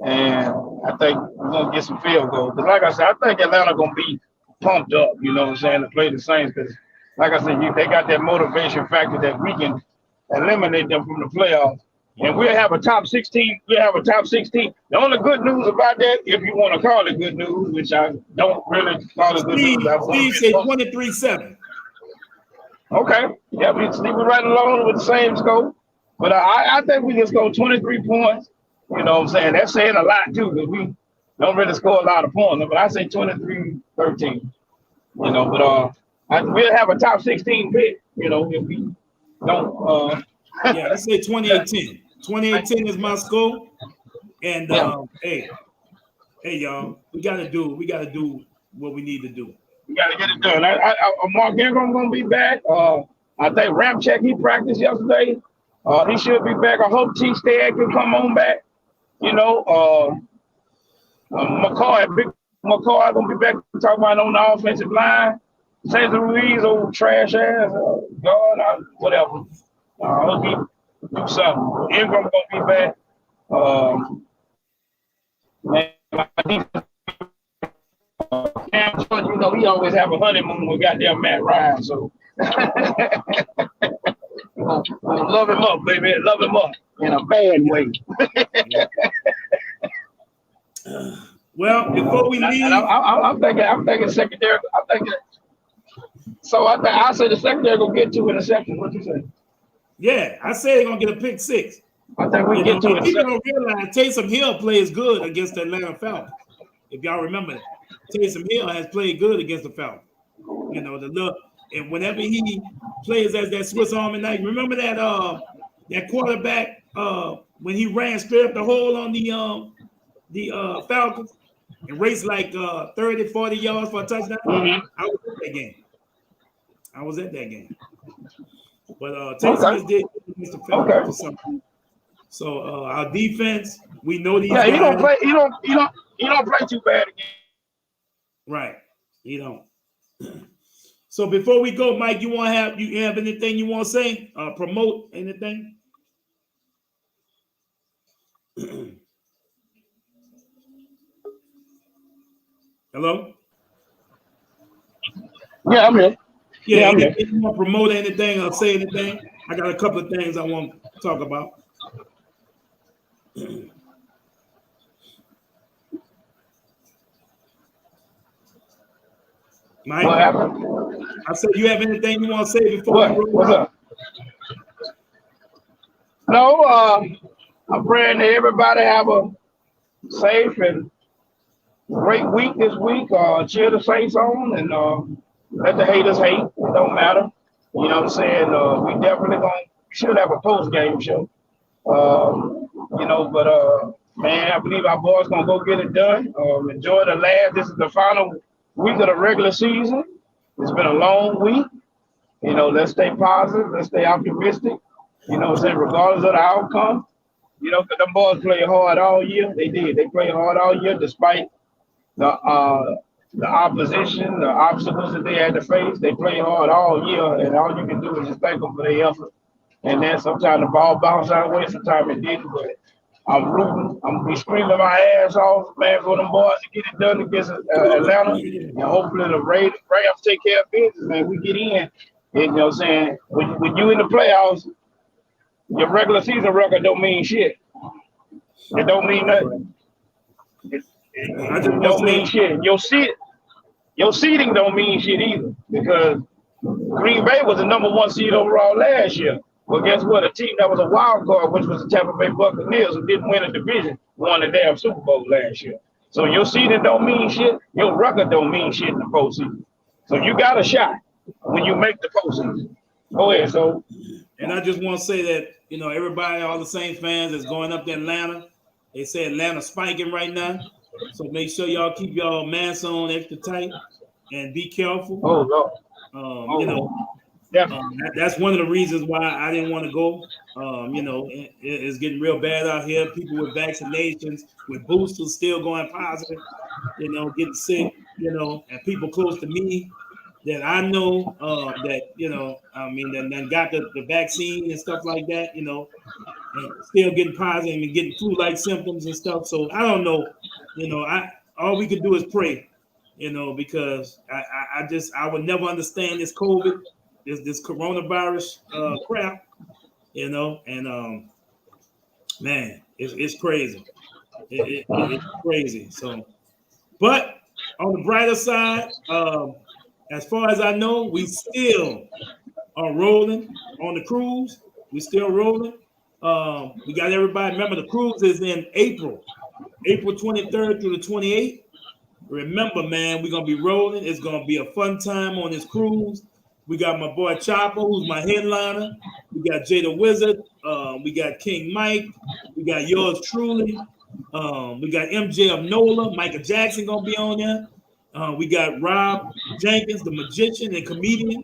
And I think we're gonna get some field goals. Because like I said, I think Atlanta gonna be pumped up, you know what I'm saying, to play the Saints. Because like I said, they got that motivation factor that we can eliminate them from the playoffs. And we'll have a top 16. We'll have a top 16. The only good news about that, if you want to call it good news, which I don't really call it good news. Steve said 23-7. Okay. Yeah, we're right along with the same score. But I think we just go 23 points. You know what I'm saying? That's saying a lot, too, because we don't really score a lot of points. But I say 23-13. You know, but we'll have a top 16 pick, you know, if we don't. Yeah, I say 28-10. 28-10 is my score. And hey, y'all, we gotta do what we need to do. We gotta get it done. Mark Ingram gonna be back. I think Ramczyk, he practiced yesterday. He should be back. I hope T. Stagg can come on back. You know, McCoy gonna be back talking about on the offensive line. Cesar Ruiz, old trash ass, God, whatever. He'll do something. Ingram gonna be back. You know, he always have a honeymoon with goddamn Matt Ryan, so love him up, baby. Love him up in a bad way. Well, before we leave, I'm thinking secondary. I say the secondary gonna get to in a second. What you say? Yeah, I say they're gonna get a pick 6. I think we get to it. People don't realize Taysom Hill plays good against the Atlanta Falcons. If y'all remember that, Taysom Hill has played good against the Falcons. You know, and whenever he plays as that Swiss Army knife, remember that that quarterback when he ran straight up the hole on the Falcons and raced like 30, 40 yards for a touchdown. Mm-hmm. I was at that game. But Taysom did against the Falcons for something. So our defense, we know these. Yeah, he don't play. He don't play too bad again. Right, he don't. So before we go, Mike, you have anything you want to say? Promote anything? Hello? Yeah, I'm here. Yeah, I'm here. You want to promote anything or say anything? I got a couple of things I want to talk about. Mike, what happened? I said, you have anything you want to say before? What's up? No, I'm praying that everybody have a safe and great week this week. Cheer the Saints on and let the haters hate. It don't matter. You know what I'm saying? We definitely should have a post-game show. You know, but man, I believe our boys gonna go get it done. Enjoy this is the final week of the regular season. It's been a long week. You know, let's stay positive, let's stay optimistic. You know what I'm saying, regardless of the outcome. You know, because them boys played hard all year. They did. They played hard all year despite, the opposition, the obstacles that they had to face. They played hard all year, and all you can do is just thank them for their effort. And then sometimes the ball bounced our way, sometimes it didn't. But I'm rooting. I'm gonna be screaming my ass off, man, for them boys to get it done against Atlanta. And hopefully the Rams take care of business, man. We get in. And, you know what I'm saying? When you in the playoffs, your regular season record don't mean shit. It don't mean nothing. It don't mean shit. Your seeding don't mean shit either, because Green Bay was the #1 seed overall last year. Well, guess what? A team that was a wild card, which was the Tampa Bay Buccaneers, who didn't win a division, won the damn Super Bowl last year. So your seeding don't mean shit. Your record don't mean shit in the postseason. So you got a shot when you make the postseason. Go ahead, so. And I just want to say that, you know, everybody, all the Saints fans that's going up to Atlanta, they say Atlanta spiking right now. So make sure y'all keep y'all masks on extra tight and be careful. Oh, Lord. You know, that's one of the reasons why I didn't want to go. You know, it's getting real bad out here. People with vaccinations, with boosters still going positive, you know, getting sick, you know, and people close to me that I know that, you know, I mean, that got the vaccine and stuff like that, you know, and still getting positive and getting flu-like symptoms and stuff. So I don't know, you know, all we could do is pray, you know, because I would never understand this COVID, this coronavirus crap, you know, and man, it's crazy. It's crazy. So, but on the brighter side, as far as I know, we still are rolling on the cruise. We still rolling. We got everybody. Remember, the cruise is in April 23rd through the 28th. Remember, man, we're gonna be rolling. It's gonna be a fun time on this cruise. We got my boy Chopper, who's my headliner. We got Jada Wizard. We got King Mike. We got yours truly. We got MJ of NOLA. Michael Jackson gonna be on there. We got Rob Jenkins, the magician and comedian.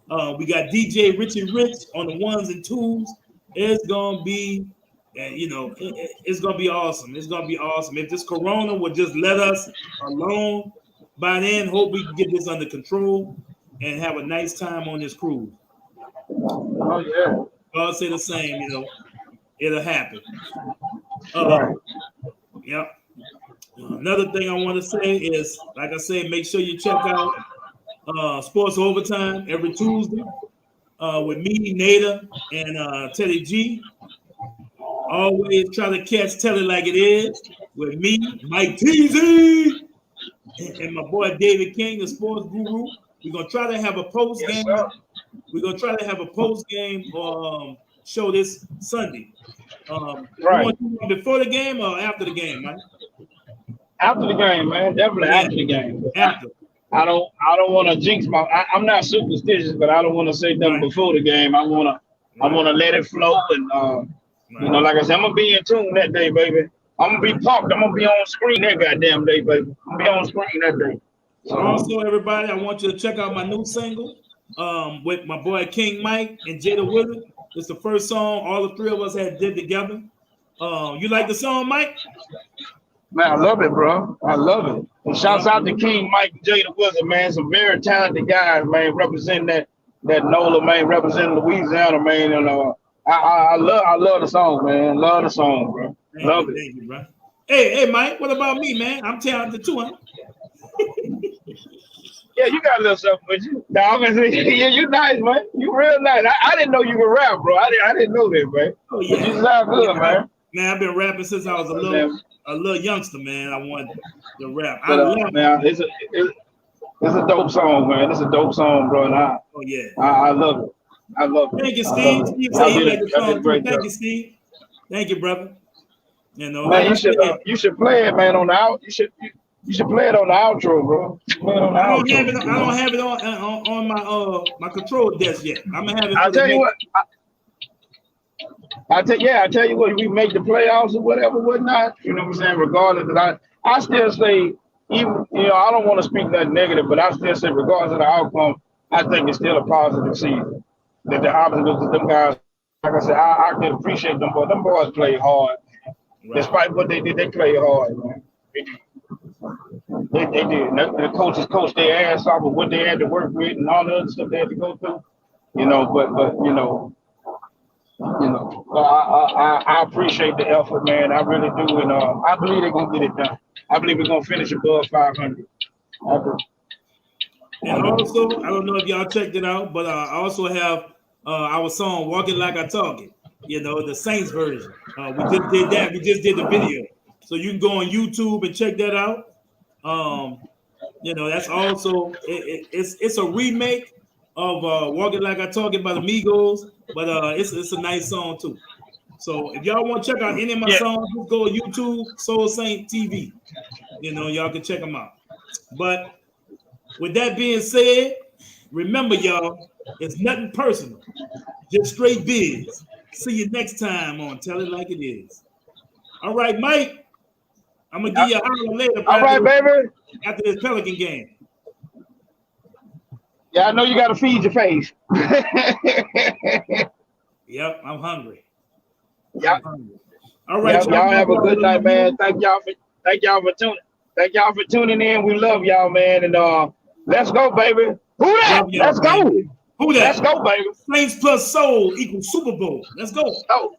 We got DJ Richie Rich on the ones and twos. It's gonna be, you know, it's gonna be awesome. It's gonna be awesome. If this corona would just let us alone by then, hope we can get this under control and have a nice time on this cruise. Oh yeah. God say the same, you know, it'll happen. Right. Yep. Another thing I want to say is, like I said, make sure you check out Sports Overtime every Tuesday with me, Nada, and Teddy G. Always try to catch Tell It Like It Is with me, Mike Teasy, and my boy David King, the sports guru. We're gonna try to have a post game. We're gonna try to have a post game show this Sunday. Right. You want to do it before the game or after the game, man? After the game, man. Definitely after the game. After. I don't want to jinx I'm not superstitious, but I don't want to say nothing before the game. I wanna let it flow, and you know, like I said, I'm gonna be in tune that day, baby. I'm gonna be pumped. I'm gonna be on screen that goddamn day, baby. I'm gonna be on screen that day. So also, everybody, I want you to check out my new single with my boy King Mike and Jada Wizard. It's the first song all the three of us had did together. You like the song, Mike? Man, I love it, bro. I love it. And shouts out to King Mike and Jada Wizard, man. Some very talented guys, man, representing that NOLA, man, representing Louisiana, man. And I love the song, man. Love the song, bro. Love it. Thank you, bro. Hey, Mike, what about me, man? I'm talented too, huh? Yeah, you got a little something with you. No, I'm gonna say, yeah, you nice, man. You real nice. I didn't know you could rap, bro. I didn't know that, man. Oh yeah, you sound good, man. Man, I've been rapping since I was a little youngster, man. I wanted to rap. Man, it's a dope song, man. It's a dope song, bro. And I love it. I love it. Thank you, Steve. Steve said he liked the song too. Thank you, Steve. Thank you, brother. You know, man, you should play it, man. On the out, you should play it on the outro, bro. I don't have it on my my control desk yet. I'm gonna have it. I tell you what. We make the playoffs or whatever, whatnot. You know what I'm saying? Regardless, I still say, even I don't want to speak nothing negative, but I still say, regardless of the outcome, I think it's still a positive season. That the obstacles that them guys, like I said, I can appreciate them, but them boys play hard. Right. Despite what they did, they play hard, man. They did. The coaches coached their ass off of what they had to work with and all the other stuff they had to go through. But I appreciate the effort, man. I really do, and I believe they're gonna get it done. I believe we're gonna finish above 500. And also, I don't know if y'all checked it out, but I also have our song "Walking Like I Talk It." The Saints version. We just did that. We just did the video, so you can go on YouTube and check that out. That's also it's a remake of "Walking Like I Talk It" by the Migos, but it's a nice song too. So if y'all want to check out any of my songs, just go to YouTube, Soul Saint TV. Y'all can check them out. But with that being said, remember, y'all, it's nothing personal, just straight biz. See you next time on Tell It Like It Is. All right, Mike, I'm going to give you a holler later. All right, baby. After this Pelican game. Yeah, I know you got to feed your face. Yep, I'm hungry. Yep. All right, y'all have a good night, man. Thank y'all for tuning in. We love y'all, man. And let's go, baby. Who that? Let's go. Who that? Let's go, baby. Saints plus soul equals Super Bowl. Let's go. Oh.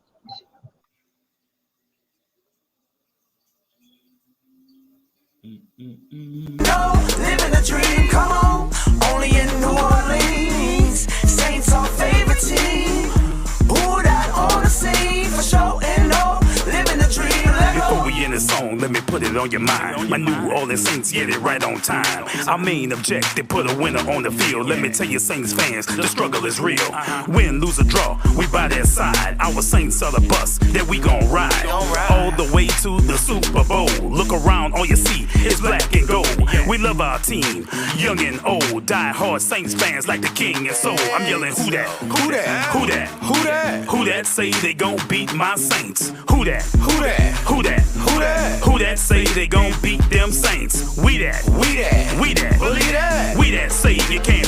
No, living a dream, come on. Only in New Orleans. Saints our favorite team. Who that on the scene for sure and no, living the dream. Before we end the song, let me put it on your mind. My New Orleans Saints get it right on time. Our main objective, put a winner on the field. Let me tell you, Saints fans, the struggle is real. Win, lose, or draw, we by their side. Our Saints are the bus that we gon' ride all the way to the Super Bowl. Look around, all you see is black and gold. We love our team, young and old. Die-hard Saints fans like the king and soul. I'm yelling, who that? Who that? Who that? Who that? Who that say they gon' beat my Saints? Who that? Who that? Who that? Who that? Who that say they gon' beat them Saints? We that. We that. We that. Believe that. We that say you can't